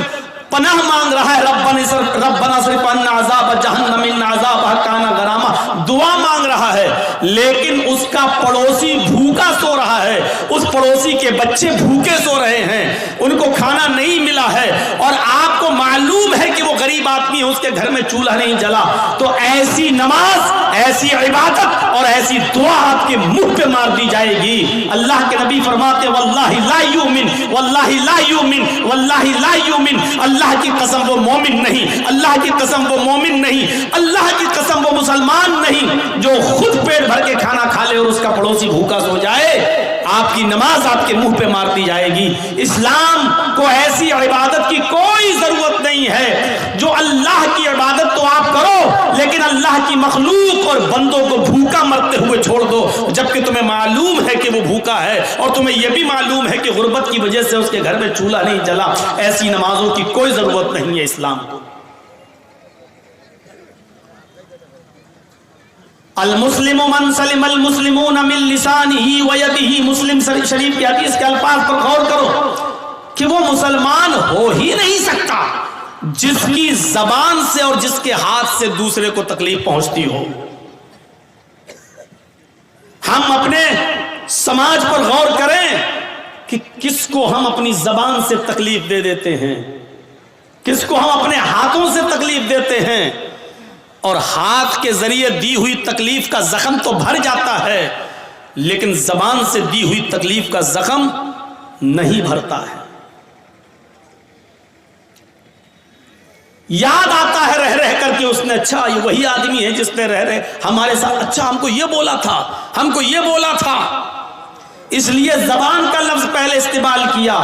پناہ مانگ رہا ہے، ربنا صرف عنا عذاب جہنم ان عذابها کان غراما، دعا مانگ رہا ہے، لیکن اس کا پڑوسی بھوکا سو رہا ہے، اس پڑوسی کے بچے بھوکے سو رہے ہیں، ان کو کھانا نہیں ملا ہے، اور آپ کو معلوم ہے کہ وہ غریب آدمی ہے، اس کے گھر میں چولہا نہیں جلا، تو ایسی نماز، ایسی عبادت اور ایسی دعا آپ کے منہ پہ مار دی جائے گی. اللہ کے نبی فرماتے واللہ لا یؤمن، واللہ لا یؤمن، واللہ لا یؤمن، اللہ کی قسم وہ مومن نہیں، اللہ کی قسم وہ مومن نہیں، اللہ کی قسم وہ مسلمان نہیں جو خود پیٹ بھر کے کھانا کھا لے اور اس کا پڑوسی بھوکا سو جائے. آپ کی نماز آپ کے منہ پہ مار دی جائے گی. اسلام کو ایسی عبادت کی کوئی ضرورت نہیں ہے. جو اللہ کی عبادت تو آپ کرو، لیکن اللہ کی مخلوق اور بندوں کو بھوکا مرتے ہوئے چھوڑ دو، جبکہ تمہیں معلوم ہے کہ وہ بھوکا ہے، اور تمہیں یہ بھی معلوم ہے کہ غربت کی وجہ سے اس کے گھر میں چولہا نہیں جلا. ایسی نمازوں کی کوئی ضرورت نہیں ہے اسلام کو. المسلم من سلم المسلمون من لسانه ويده، مسلم شریف کی حدیث کے الفاظ پر غور کرو کہ وہ مسلمان ہو ہی نہیں سکتا جس کی زبان سے اور جس کے ہاتھ سے دوسرے کو تکلیف پہنچتی ہو. ہم اپنے سماج پر غور کریں کہ کس کو ہم اپنی زبان سے تکلیف دے دیتے ہیں، کس کو ہم اپنے ہاتھوں سے تکلیف دیتے ہیں. اور ہاتھ کے ذریعے دی ہوئی تکلیف کا زخم تو بھر جاتا ہے، لیکن زبان سے دی ہوئی تکلیف کا زخم نہیں بھرتا ہے. یاد آتا ہے رہ رہ کر کے اس نے، اچھا یہ وہی آدمی ہے جس نے رہ رہے ہمارے ساتھ، اچھا ہم کو یہ بولا تھا، ہم کو یہ بولا تھا. اس لیے زبان کا لفظ پہلے استعمال کیا.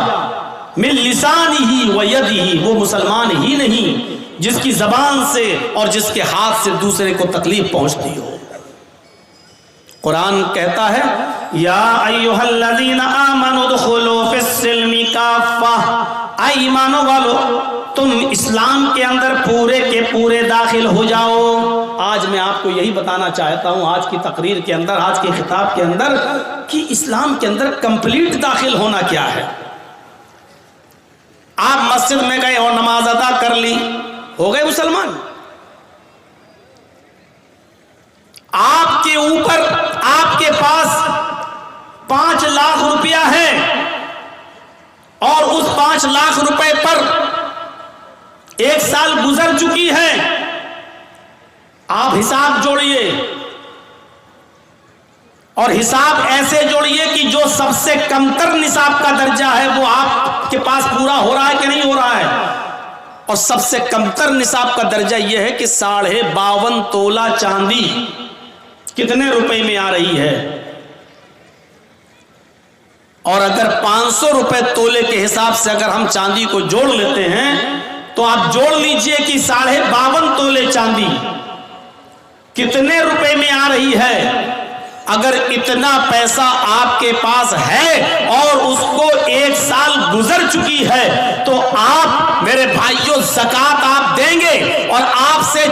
من لسانہ و یدہ، وہ مسلمان ہی نہیں جس کی زبان سے اور جس کے ہاتھ سے دوسرے کو تکلیف پہنچتی ہو. قرآن کہتا ہے یا ایھا الذین آمنوا ادخلوا فی السلم کافہ، اے ایمانوں والو تم اسلام کے اندر پورے کے پورے داخل ہو جاؤ. آج میں آپ کو یہی بتانا چاہتا ہوں آج کی تقریر کے اندر، آج کے خطاب کے اندر، کہ اسلام کے اندر کمپلیٹ داخل ہونا کیا ہے. آپ مسجد میں گئے اور نماز ادا کر لی، ہو گئے مسلمان. آپ کے اوپر، آپ کے پاس 5 لاکھ روپیہ ہے اور اس 5 لاکھ روپے پر 1 سال گزر چکی ہے. آپ حساب جوڑیے، اور حساب ایسے جوڑیے کہ جو سب سے کمتر نصاب کا درجہ ہے وہ آپ کے پاس پورا ہو رہا ہے کہ نہیں ہو رہا ہے. اور سب سے کمتر نصاب کا درجہ یہ ہے کہ 52.5 تولہ چاندی کتنے روپے میں آ رہی ہے. اور اگر 500 روپے تولے کے حساب سے اگر ہم چاندی کو جوڑ لیتے ہیں تو آپ جوڑ لیجئے کہ 52.5 تولے چاندی کتنے روپے میں آ رہی ہے. اگر اتنا پیسہ آپ کے پاس ہے اور اس کو 1 سال گزر چکی ہے تو آپ میرے بھائیوں زکوٰۃ آپ دیں گے اور آپ سے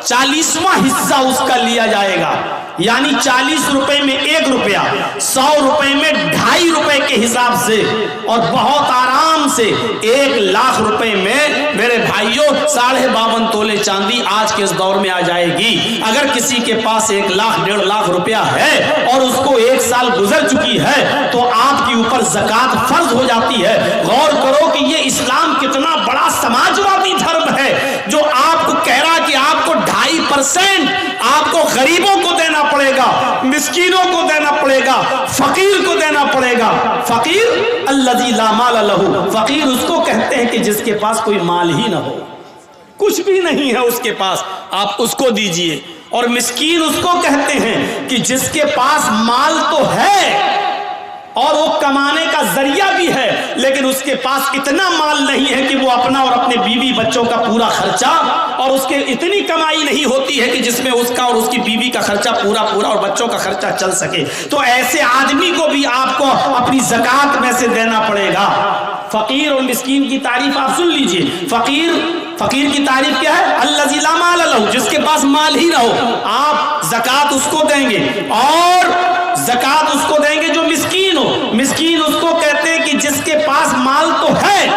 40واں حصہ اس کا لیا جائے گا، یعنی 40 روپے میں 1 روپیہ، 100 روپے میں 2.5 روپے کے حساب سے، اور بہت آرام سے 1 لاکھ روپے میں میرے بھائیوں 52.5 تولے چاندی آج کے اس دور میں آ جائے گی۔ اگر کسی کے پاس 1 لاکھ 1.5 لاکھ روپیہ ہے اور اس کو 1 سال گزر چکی ہے تو آپ کے اوپر زکوٰۃ فرض ہو جاتی ہے۔ غور کرو کہ یہ اسلام کتنا بڑا سماجوادی دھرم ہے جو آپ کو کہہ رہا کہ آپ کو 2.5% آپ کو غریبوں کو دینا پڑے گا، مسکینوں کو دینا پڑے گا، فقیر کو دینا پڑے گا۔ فقیر الذی لا مال لہ، فقیر اس کو کہتے ہیں کہ جس کے پاس کوئی مال ہی نہ ہو، کچھ بھی نہیں ہے اس کے پاس، آپ اس کو دیجئے۔ اور مسکین اس کو کہتے ہیں کہ جس کے پاس مال تو ہے اور وہ کمانے کا ذریعہ بھی ہے لیکن اس کے پاس اتنا مال نہیں ہے کہ وہ اپنا اور اپنے بیوی بچوں کا پورا خرچہ، اور اس کے اتنی کمائی نہیں ہوتی ہے کہ جس میں اس کا اور اس کی بیوی کا خرچہ پورا اور بچوں کا خرچہ چل سکے، تو ایسے آدمی کو بھی آپ کو اپنی زکوٰۃ میں سے دینا پڑے گا۔ فقیر اور مسکین کی تعریف آپ سن لیجئے۔ فقیر کی تعریف کیا ہے؟ الذی لا مال لہ، جس کے پاس مال ہی نہ ہو، آپ زکوٰۃ اس کو دیں گے، اور زکوٰۃ اس کو دیں گے جو مسکین ہو۔ مسکین اس کو کہتے ہیں کہ جس کے پاس مال تو ہے،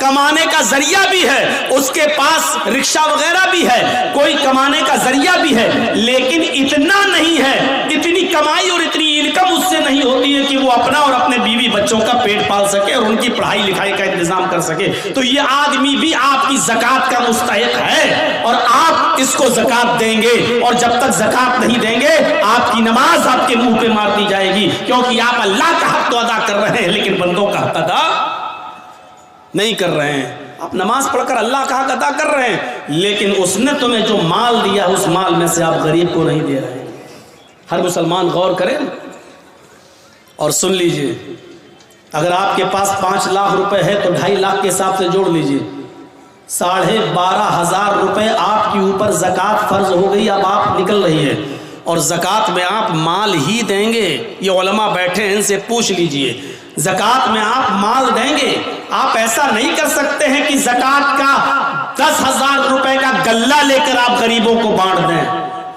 کمانے کا ذریعہ بھی ہے، اس کے پاس رکشہ وغیرہ بھی ہے، کوئی کمانے کا ذریعہ بھی ہے، لیکن اتنا نہیں ہے، اتنی کمائی اور اتنی انکم اس سے نہیں ہوتی ہے کہ وہ اپنا اور اپنے بیوی بچوں کا پیٹ پال سکے اور ان کی پڑھائی لکھائی کا انتظام کر سکے، تو یہ آدمی بھی آپ کی زکوٰۃ کا مستحق ہے اور آپ اس کو زکوٰۃ دیں گے، اور جب تک زکوٰۃ نہیں دیں گے آپ کی نماز آپ کے منہ پہ مار دی جائے گی، کیونکہ آپ اللہ کا حق تو ادا کر رہے ہیں لیکن بندوں کا حق ادا نہیں کر رہے ہیں۔ آپ نماز پڑھ کر اللہ کا حق ادا کر رہے ہیں لیکن اس نے تمہیں جو مال دیا اس مال میں سے آپ غریب کو نہیں دے رہے۔ ہر مسلمان غور کرے اور سن لیجئے، اگر آپ کے پاس 5 لاکھ روپے ہے تو 2.5 لاکھ کے حساب سے جوڑ لیجئے، 12,500 روپے آپ کے اوپر زکوٰۃ فرض ہو گئی، اب آپ نکل رہی ہے، اور زکوٰۃ میں آپ مال ہی دیں گے۔ یہ علماء بیٹھے ہیں، ان سے پوچھ لیجئے، زکوٰۃ میں آپ مال دیں گے؟ آپ ایسا نہیں کر سکتے ہیں کہ زکوٰۃ کا 10,000 روپے کا غلہ لے کر آپ غریبوں کو بانٹ دیں،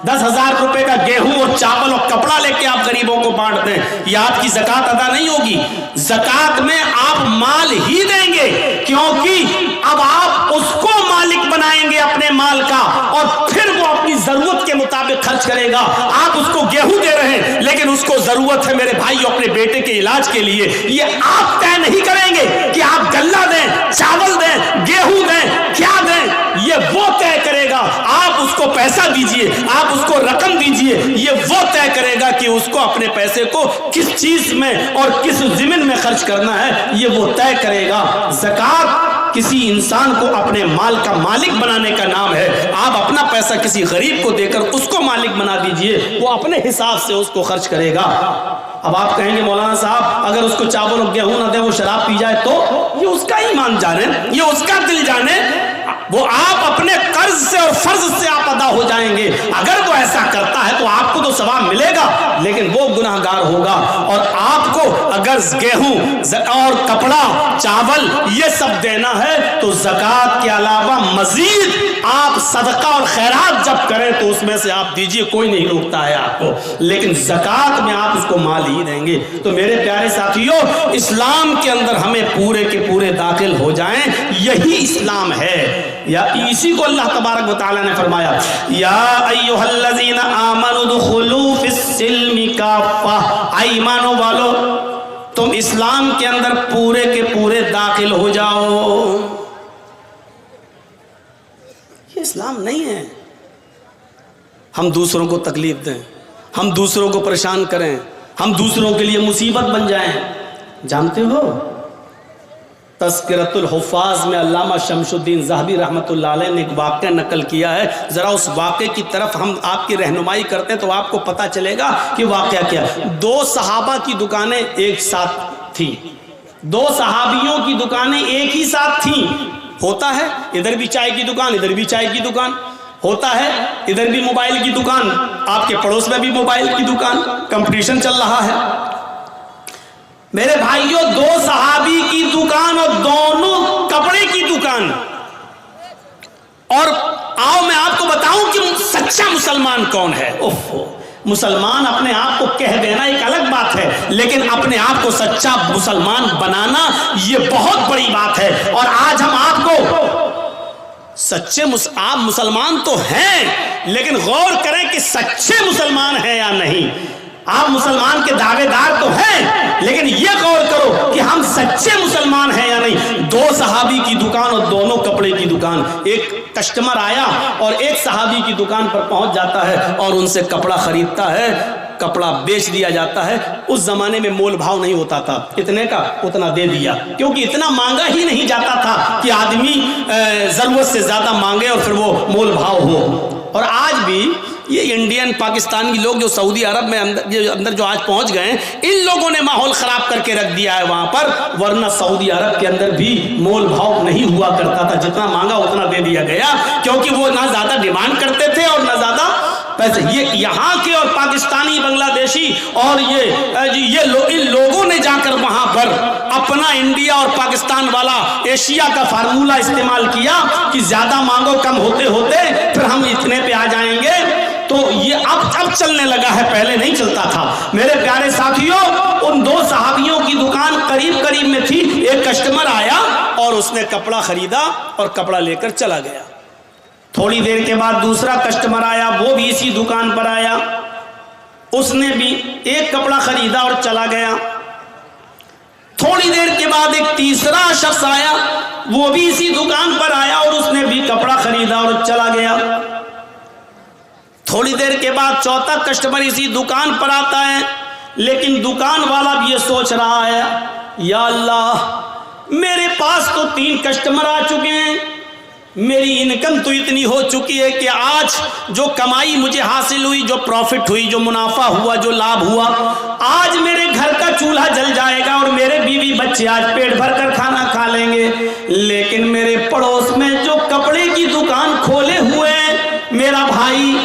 10,000 روپے کا گیہوں اور چاول اور کپڑا لے کے آپ غریبوں کو بانٹ دیں، یہ آپ کی زکوٰۃ ادا نہیں ہوگی۔ زکوٰۃ میں آپ مال ہی دیں گے، کیونکہ اب آپ اس کو مالک بنائیں گے اپنے مال کا، اور پھر وہ اپنی ضرورت کے مطابق خرچ کرے گا۔ آپ اس کو گیہوں دے رہے ہیں لیکن اس کو ضرورت ہے میرے بھائی اپنے بیٹے کے علاج کے لیے، یہ آپ طے نہیں کریں گے کہ آپ غلہ دیں، چاول دیں، گیہوں دیں، کیا دیں، یہ وہ طے کرے گا۔ آپ اس کو پیسہ دیجئے، آپ اس کو رقم دیجئے، یہ وہ طے کرے گا کہ اس کو اپنے پیسے کو کس چیز میں اور کس ضمن میں خرچ کرنا ہے، یہ وہ طے کرے گا۔ زکوٰۃ کسی انسان کو اپنے مال کا مالک بنانے کا نام ہے۔ آپ اپنا پیسہ کسی غریب کو دے کر اس کو مالک بنا دیجئے، وہ اپنے حساب سے اس کو خرچ کرے گا۔ اب آپ کہیں گے مولانا صاحب اگر اس کو چاول اور گیہوں نہ دیں، وہ شراب پی جائے تو؟ یہ اس کا ایمان جانے، یہ اس کا دل جانے، وہ آپ اپنے قرض سے اور فرض سے آپ ادا ہو جائیں گے۔ اگر وہ ایسا کرتا ہے تو آپ کو تو ثواب ملے گا لیکن وہ گناہ گار ہوگا، اور آپ کو اگر گیہوں اور کپڑا چاول یہ سب دینا ہے تو زکوٰۃ کے علاوہ مزید آپ صدقہ اور خیرات جب کریں تو اس میں سے آپ دیجئے، کوئی نہیں روکتا ہے آپ کو، لیکن زکوٰۃ میں آپ اس کو مال ہی دیں گے۔ تو میرے پیارے ساتھیوں، اسلام کے اندر ہمیں پورے کے پورے داخل ہو جائیں، یہی اسلام ہے۔ یا اسی کو اللہ تبارک و تعالیٰ نے فرمایا، یا ایھا الذین آمنوا ادخلوا فی السلم کافہ، اے ایمانوں والو تم اسلام کے اندر پورے کے پورے داخل ہو جاؤ۔ یہ اسلام نہیں ہے ہم دوسروں کو تکلیف دیں، ہم دوسروں کو پریشان کریں، ہم دوسروں کے لیے مصیبت بن جائیں۔ جانتے ہو تذکرۃ الحفاظ میں علامہ شمس الدین ذہبی رحمۃ اللہ علیہ نے ایک واقعہ نقل کیا ہے، ذرا اس واقعے کی طرف ہم آپ کی رہنمائی کرتے ہیں تو آپ کو پتہ چلے گا کہ واقعہ کیا ہے۔ 2 صحابہ کی دکانیں ایک ساتھ تھیں، 2 صحابیوں کی دکانیں ایک ہی ساتھ تھیں۔ ہوتا ہے ادھر بھی چائے کی دکان، ادھر بھی چائے کی دکان، ہوتا ہے ادھر بھی موبائل کی دکان، آپ کے پڑوس میں بھی موبائل کی دکان، کمپٹیشن چل رہا ہے۔ میرے بھائیوں، دو صحابی کی دکان اور دونوں کپڑے کی دکان، اور آؤ میں آپ کو بتاؤں کہ سچا مسلمان کون ہے۔ مسلمان اپنے آپ کو کہہ دینا ایک الگ بات ہے، لیکن اپنے آپ کو سچا مسلمان بنانا یہ بہت بڑی بات ہے۔ اور آج ہم آپ کو سچے آپ مسلمان تو ہیں، لیکن غور کریں کہ سچے مسلمان ہیں یا نہیں۔ آپ مسلمان کے دعوے دار تو ہیں، لیکن یہ غور کرو کہ ہم سچے مسلمان ہیں یا نہیں۔ دو صحابی کی دکان اور دونوں کپڑے کی دکان، ایک کسٹمر آیا اور ایک صحابی کی دکان پر پہنچ جاتا ہے اور ان سے کپڑا خریدتا ہے، کپڑا بیچ دیا جاتا ہے۔ اس زمانے میں مول بھاؤ نہیں ہوتا تھا، اتنے کا اتنا دے دیا، کیونکہ اتنا مانگا ہی نہیں جاتا تھا کہ آدمی ضرورت سے زیادہ مانگے اور پھر وہ مول بھاؤ ہو۔ اور آج بھی یہ انڈین پاکستانی لوگ جو سعودی عرب میں اندر جو آج پہنچ گئے ہیں، ان لوگوں نے ماحول خراب کر کے رکھ دیا ہے وہاں پر، ورنہ سعودی عرب کے اندر بھی مول بھاؤ نہیں ہوا کرتا تھا، جتنا مانگا اتنا دے دیا گیا، کیونکہ وہ نہ زیادہ ڈیمانڈ کرتے تھے اور نہ زیادہ پیسے۔ یہ یہاں کے اور پاکستانی، بنگلہ دیشی اور ان لوگوں نے جا کر وہاں پر اپنا انڈیا اور پاکستان والا ایشیا کا فارمولہ استعمال کیا کہ زیادہ مانگو کم ہوتے ہوتے پھر ہم اتنے پہ آ جائیں گے۔ تو یہ اب چلنے لگا ہے، پہلے نہیں چلتا تھا۔ میرے پیارے ساتھیوں، ان دو صحابیوں کی دکان قریب میں تھی، ایک کسٹمر آیا اور اس نے کپڑا خریدا اور کپڑا لے کر چلا گیا۔ تھوڑی دیر کے بعد دوسرا کسٹمر آیا، وہ بھی اسی دکان پر آیا، اس نے بھی ایک کپڑا خریدا اور چلا گیا۔ تھوڑی دیر کے بعد ایک تیسرا شخص آیا، وہ بھی اسی دکان پر آیا اور اس نے بھی کپڑا خریدا اور چلا گیا۔ تھوڑی دیر کے بعد چوتھا کسٹمر اسی دکان پر آتا ہے، لیکن دکان والا بھی یہ سوچ رہا ہے، یا اللہ، میرے پاس تو 3 کسٹمر آ چکے ہیں، میری انکم تو اتنی ہو چکی ہے کہ آج جو کمائی مجھے حاصل ہوئی، جو پروفٹ ہوئی، جو منافع ہوا، جو لابھ ہوا، آج میرے گھر کا چولہا جل جائے گا اور میرے بیوی بچے آج پیٹ بھر کر کھانا کھا لیں گے۔ لیکن میرے پڑوس میں جو کپڑے کی دکان کھولے ہوئے ہیں، میرا بھائی،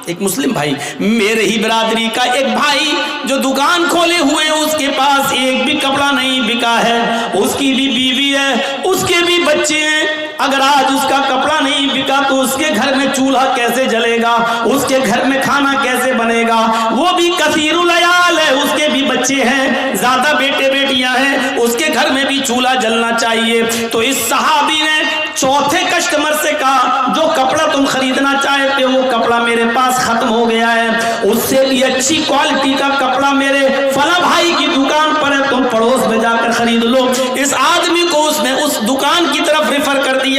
ایک مسلم بھائی، میرے ہی برادری کا ایک بھائی جو دکان کھولے ہوئے، اس کے پاس ایک بھی کپڑا نہیں بکا ہے، اس کی بھی بیوی ہے، اس کے بھی بچے ہیں۔ اگر آج اس کا کپڑا نہیں بکا تو اس کے گھر میں چولہا کیسے جلے گا، اس کے گھر میں کھانا کیسے بنے گا؟ وہ بھی کثیر العیال ہے، اس کے بھی بچے ہیں، زیادہ بیٹے بیٹیاں ہیں، اس کے گھر میں بھی چولہا جلنا چاہیے۔ تو اس صحابی نے چوتھے کسٹمر سے کہا، جو کپڑا تم خریدنا چاہتے وہ کپڑا میرے پاس ختم ہو گیا ہے، اس سے بھی اچھی کوالٹی کا کپڑا میرے فلاں بھائی کی دکان پر ہے، تم پڑوس میں جا کر خرید لو۔ اس آدمی کو اس نے اس دکان کی طرف ریفر کر دیا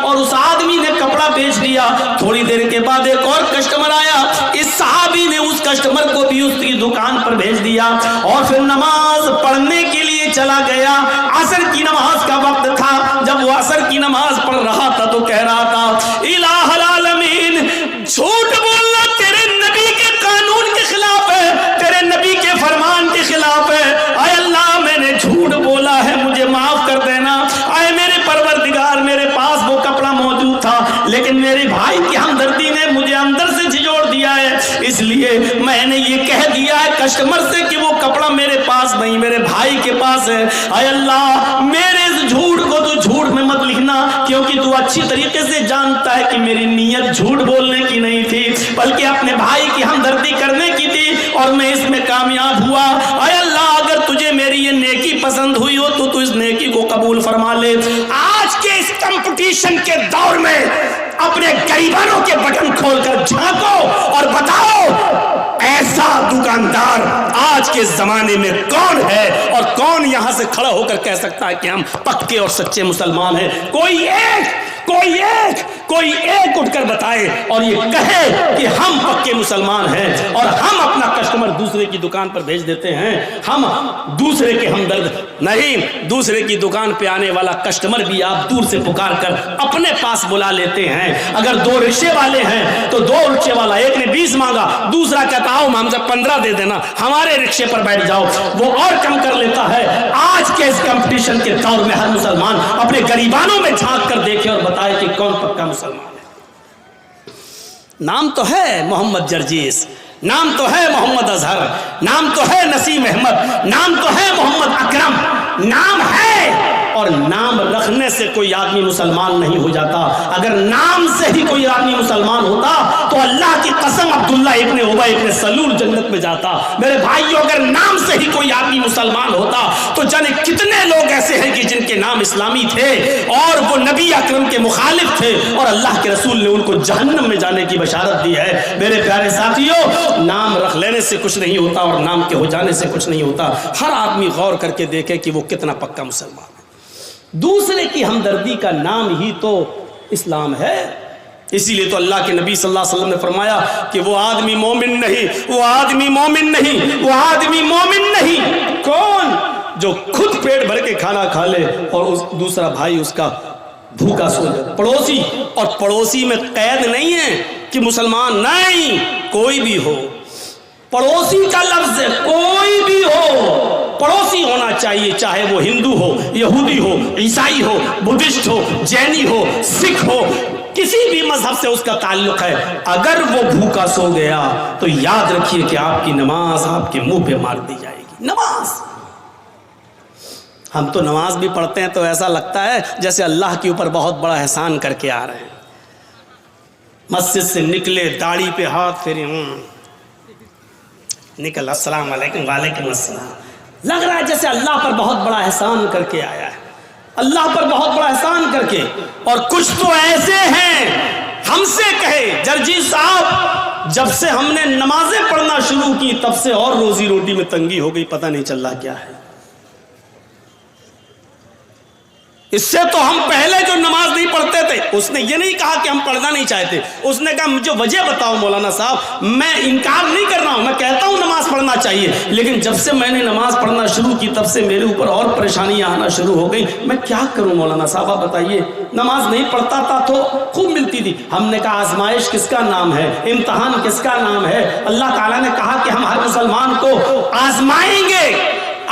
اور اس آدمی نے کپڑا بیچ دیا۔ تھوڑی دیر کے بعد ایک اور کسٹمر آیا، اس صحابی نے اس کسٹمر کو بھی اس کی دکان پر بھیج دیا اور پھر نماز پڑھنے کے لیے چلا گیا۔ عصر کی نماز کا وقت تھا، جب وہ عصر کی نماز پڑھ رہا تھا تو کہہ رہا تھا، الہ العالمین، جھوٹ بولنا تیرے نبی کے قانون کے خلاف ہے، تیرے نبی کے فرمان کے خلاف ہے۔ اے اللہ، میں نے جھوٹ بولا ہے، مجھے معاف کر دینا۔ اے میرے پروردگار، میرے پاس وہ کپڑا موجود تھا، لیکن میرے بھائی کی ہمدردی نے مجھے اندر سے جھجوڑ دیا ہے، اس لیے میں نے یہ کہہ دیا ہے کسٹمر سے کہ وہ کپڑا میرے پاس نہیں، میرے بھائی کے پاس ہے۔ اے اللہ، میرے اس جھوٹ کو تو جھوٹ میں مت لکھنا، کیونکہ تو اچھی طریقے سے جانتا ہے کہ میری نیت جھوٹ بولنے کی نہیں تھی، بلکہ اپنے بھائی کی ہمدردی کرنے کی تھی، اور میں اس میں کامیاب ہوا۔ اے اللہ، اگر تجھے میری یہ نیکی پسند ہوئی ہو تو اس نیکی کو قبول فرما لے۔ آج کے اس کمپٹیشن کے دور میں اپنے غریبانوں کے بٹن کھول کر جھانکو اور بتاؤ، ایسا دکاندار آج کے زمانے میں کون ہے، اور کون یہاں سے کھڑا ہو کر کہہ سکتا ہے کہ ہم پکے اور سچے مسلمان ہیں؟ کوئی ایک اٹھ کر بتائے اور یہ کہے کہ ہم پکے مسلمان ہیں اور ہم اپنا کسٹمر دوسرے کی دکان پر بھیج دیتے ہیں، ہم دوسرے کے ہمدرد نہیں۔ دوسرے کی دکان پہ آنے والا کسٹمر بھی آپ دور سے پکار کر اپنے پاس بلا لیتے ہیں۔ اگر 2 رکشے والے ہیں تو 2 رکشے والا، ایک نے 20 مانگا، دوسرا کہتا ہوں ہم سے 15 دے دینا، ہمارے رکشے پر بیٹھ جاؤ، وہ اور کم کر لیتا ہے۔ آج کے اس کمپٹیشن کے دور میں ہر مسلمان اپنے غریبانوں میں جھانک کر دیکھے اور بتائے کہ کون پکا مسلمان ہے۔ نام تو ہے محمد جرجیس، نام تو ہے محمد اظہر، نام تو ہے نسیم احمد، نام تو ہے محمد اکرم، نام ہے، اور نام رکھنے سے کوئی آدمی مسلمان نہیں ہو جاتا۔ اگر نام سے ہی کوئی آدمی مسلمان ہوتا تو اللہ کی قسم عبداللہ ابن ابی ابن سلول جنت میں جاتا۔ میرے بھائیو، اگر نام سے ہی کوئی آدمی مسلمان ہوتا تو جانے کتنے لوگ ایسے ہیں کہ جن کے نام اسلامی تھے اور وہ نبی اکرم کے مخالف تھے اور اللہ کے رسول نے ان کو جہنم میں جانے کی بشارت دی ہے۔ میرے پیارے ساتھیو، نام رکھ لینے سے کچھ نہیں ہوتا اور نام کے ہو جانے سے کچھ نہیں ہوتا۔ ہر آدمی غور کر کے دیکھے کہ وہ کتنا پکا مسلمان ہے۔ دوسرے کی ہمدردی کا نام ہی تو اسلام ہے۔ اسی لیے تو اللہ کے نبی صلی اللہ علیہ وسلم نے فرمایا کہ وہ آدمی مومن نہیں، وہ آدمی مومن نہیں، وہ آدمی مومن نہیں۔ کون؟ جو خود پیٹ بھر کے کھانا کھا لے اور دوسرا بھائی اس کا بھوکا سو جائے۔ پڑوسی، اور پڑوسی میں قید نہیں ہے کہ مسلمان نہیں، کوئی بھی ہو، پڑوسی کا لفظ ہے، کوئی بھی ہو پڑوسی ہونا چاہیے، چاہے وہ ہندو ہو، یہودی ہو، عیسائی ہو، بدھسٹ ہو، جینی ہو، سکھ ہو، کسی بھی مذہب سے اس کا تعلق ہے۔ اگر وہ بھوکا سو گیا تو یاد رکھیے کہ آپ کی نماز آپ کے منہ پہ مار دی جائے گی۔ نماز، ہم تو نماز بھی پڑھتے ہیں تو ایسا لگتا ہے جیسے اللہ کے اوپر بہت بڑا احسان کر کے آ رہے ہیں۔ مسجد سے نکلے، داڑھی پہ ہاتھ پھیرے، نکل، السلام علیکم، وعلیکم السلام، لگ رہا ہے جیسے اللہ پر بہت بڑا احسان کر کے آیا ہے، اللہ پر بہت بڑا احسان کر کے۔ اور کچھ تو ایسے ہیں ہم سے کہے، جرجیت صاحب جب سے ہم نے نمازیں پڑھنا شروع کی تب سے اور روزی روٹی میں تنگی ہو گئی، پتہ نہیں چل رہا کیا ہے۔ اس سے تو ہم پہلے جو نماز نہیں پڑھتے تھے، اس نے یہ نہیں کہا کہ ہم پڑھنا نہیں چاہتے، اس نے کہا مجھے وجہ بتاؤ مولانا صاحب، میں انکار نہیں کر رہا ہوں، میں کہتا ہوں نماز پڑھنا چاہیے، لیکن جب سے میں نے نماز پڑھنا شروع کی تب سے میرے اوپر اور پریشانیاں آنا شروع ہو گئی، میں کیا کروں مولانا صاحب آپ بتائیے۔ نماز نہیں پڑھتا تھا تو خوب ملتی تھی۔ ہم نے کہا آزمائش کس کا نام ہے، امتحان کس کا نام ہے؟ اللہ تعالیٰ نے کہا کہ ہم ہر مسلمان کو آزمائیں گے،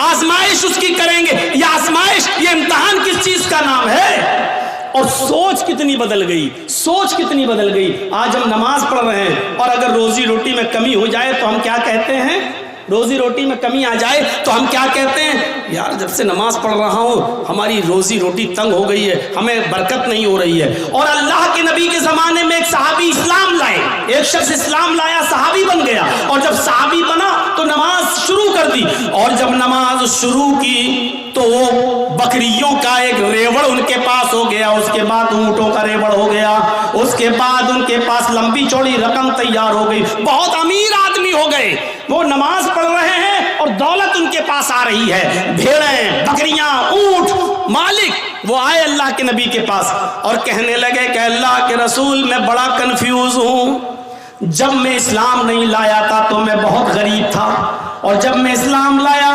آزمائش اس کی کریں گے۔ یہ آزمائش، یہ امتحان کس چیز کا نام ہے؟ اور سوچ کتنی بدل گئی، سوچ کتنی بدل گئی۔ آج ہم نماز پڑھ رہے ہیں اور اگر روزی روٹی میں کمی ہو جائے تو ہم کیا کہتے ہیں؟ روزی روٹی میں کمی آ جائے تو ہم کیا کہتے ہیں؟ یار جب سے نماز پڑھ رہا ہوں ہماری روزی روٹی تنگ ہو گئی ہے، ہمیں برکت نہیں ہو رہی ہے۔ اور اللہ کے نبی کے زمانے میں ایک صحابی اسلام لائے، ایک شخص اسلام لایا، صحابی بن گیا، اور جب صحابی بنا تو نماز شروع کر دی، اور جب نماز شروع کی تو وہ بکریوں کا ایک ریوڑ ان کے پاس ہو گیا، اس کے بعد اونٹوں کا ریوڑ ہو گیا، اس کے بعد ان کے پاس لمبی چوڑی رقم تیار ہو گئی، بہت امیر آدمی ہو گئے۔ وہ نماز پڑھ رہے ہیں اور دولت ان کے پاس آ رہی ہے، بھیڑیں، بکریاں، اونٹ، مالک۔ وہ آئے اللہ کے نبی کے پاس اور کہنے لگے کہ اللہ کے رسول میں بڑا کنفیوز ہوں، جب میں اسلام نہیں لایا تھا تو میں بہت غریب تھا، اور جب میں اسلام لایا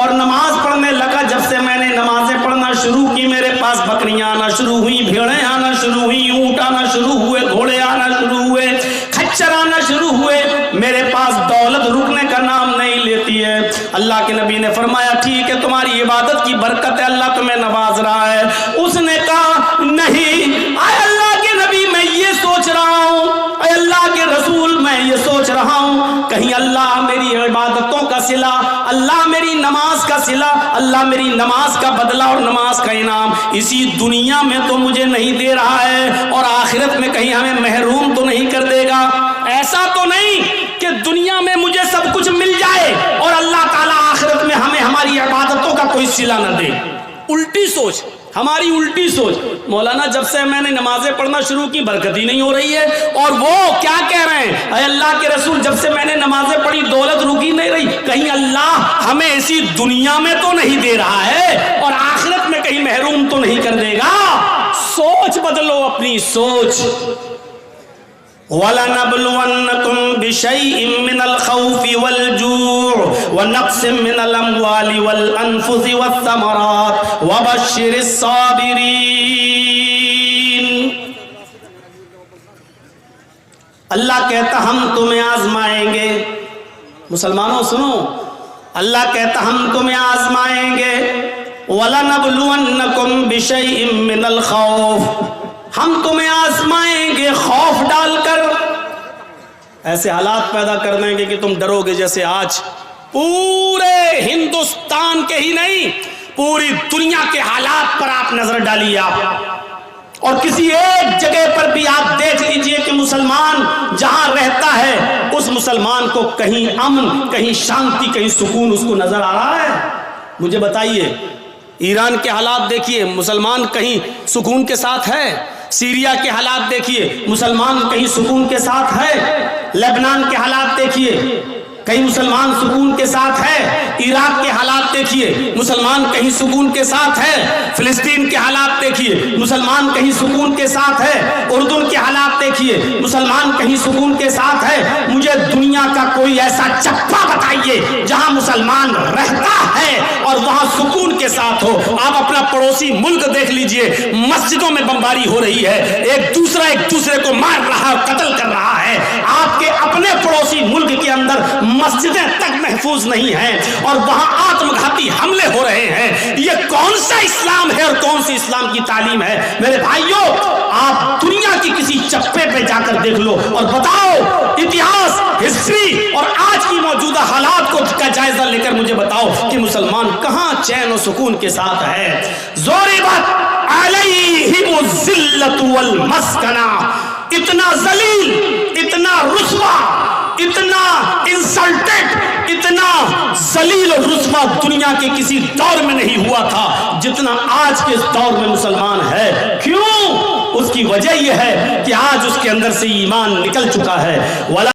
اور نماز پڑھنے لگا، جب سے میں نے نمازیں پڑھنا شروع کی میرے پاس بکریاں آنا شروع ہوئی، بھیڑیں آنا شروع ہوئی، اونٹ آنا شروع ہوئے، گھوڑے آنا شروع ہوئے، کھچر آنا شروع ہوئے، میرے پاس دولت رکنے کا نام نہیں لیتی ہے۔ اللہ کے نبی نے فرمایا ٹھیک ہے تمہاری عبادت کی برکت ہے، اللہ تمہیں نواز رہا ہے۔ اس نے کہا نہیں، اے اللہ کے نبی میں یہ سوچ رہا ہوں، اے اللہ کے رسول میں یہ سوچ رہا ہوں، کہیں اللہ میری عبادتوں کا صلہ، اللہ میری نماز کا صلہ، اللہ میری نماز کا بدلہ اور نماز کا انعام اسی دنیا میں تو مجھے نہیں دے رہا ہے، اور آخرت میں کہیں ہمیں محروم تو نہیں کر دے گا۔ ایسا تو نہیں کہ دنیا میں مجھے سب کچھ مل جائے اور اللہ تعالیٰ آخرت میں ہمیں ہماری عبادتوں کا کوئی صلہ نہ دے۔ الٹی سوچ، ہماری الٹی سوچ۔ مولانا جب سے میں نے نمازیں پڑھنا شروع کی برکت ہی نہیں ہو رہی ہے، اور وہ کیا کہہ رہے ہیں؟ اے اللہ کے رسول جب سے میں نے نمازیں پڑھی دولت رکی نہیں رہی، کہیں اللہ ہمیں اسی دنیا میں تو نہیں دے رہا ہے اور آخرت میں کہیں محروم تو نہیں کر دے گا۔ سوچ بدلو اپنی سوچ۔ وَلَنَبْلُوَنَّكُمْ بِشَيْءٍ مِّنَ الْخَوْفِ وَالْجُوعِ وَنَقْصٍ مِّنَ الْأَمْوَالِ وَالْأَنفُسِ وَالثَّمَرَاتِ وَبَشِّرِ الصَّابِرِينَ۔ اللہ کہتا ہم تمہیں آزمائیں گے، مسلمانوں سنو، اللہ کہتا ہم تمہیں آزمائیں گے۔ وَلَنَبْلُوَنَّكُمْ بِشَيْءٍ مِّنَ الْخَوْفِ، ہم تمہیں آزمائیں گے خوف ڈال کر، ایسے حالات پیدا کر دیں گے کہ تم ڈرو گے. جیسے آج پورے ہندوستان کے ہی نہیں پوری دنیا کے حالات پر آپ نظر ڈالیے آپ، اور کسی ایک جگہ پر بھی آپ دیکھ لیجئے کہ مسلمان جہاں رہتا ہے اس مسلمان کو کہیں امن، کہیں شانتی، کہیں سکون اس کو نظر آ رہا ہے؟ مجھے بتائیے. ایران کے حالات دیکھیے، مسلمان کہیں سکون کے ساتھ ہے؟ سیریا کے حالات دیکھیے، مسلمان کہیں سکون کے ساتھ ہے؟ لبنان کے حالات دیکھیے، کہیں مسلمان سکون کے ساتھ ہے؟ عراق کے حالات دیکھیے، مسلمان کہیں سکون کے ساتھ ہے؟ فلسطین کے حالات دیکھیے، مسلمان کہیں سکون کے ساتھ ہے؟ اردن کے حالات دیکھیے، مسلمان کہیں سکون کے ساتھ ہے؟ مجھے دنیا کا کوئی ایسا چپا بتائیے جہاں مسلمان رہتا ہے اور وہاں سکون کے ساتھ ہو. آپ اپنا پڑوسی ملک دیکھ لیجئے، مسجدوں میں بمباری ہو رہی ہے، ایک دوسرے کو مار رہا ہے، قتل کر رہا ہے. آپ کے اپنے پڑوسی ملک کے اندر مسجدیں تک محفوظ نہیں ہیں اور وہاں آتم گھاتی حملے ہو رہے ہیں. یہ کون سا اسلام ہے اور کون سی اسلام کی تعلیم ہے؟ میرے بھائیوں، آپ دنیا کی کسی چپے پہ جا کر دیکھ لو اور بتاؤ، اتہاس، ہسٹری اور آج کی موجودہ حالات کو کا جائزہ لے کر مجھے بتاؤ کہ مسلمان کہاں چین و سکون کے ساتھ ہے. ضربت علیہم الذلۃ والمسکنہ، اتنا ذلیل، اتنا رسوا، اتنا انسلٹڈ، اتنا ذلیل اور رسوا دنیا کے کسی دور میں نہیں ہوا تھا جتنا آج کے اس دور میں مسلمان ہے. کیوں؟ اس کی وجہ یہ ہے کہ آج اس کے اندر سے ایمان نکل چکا ہے.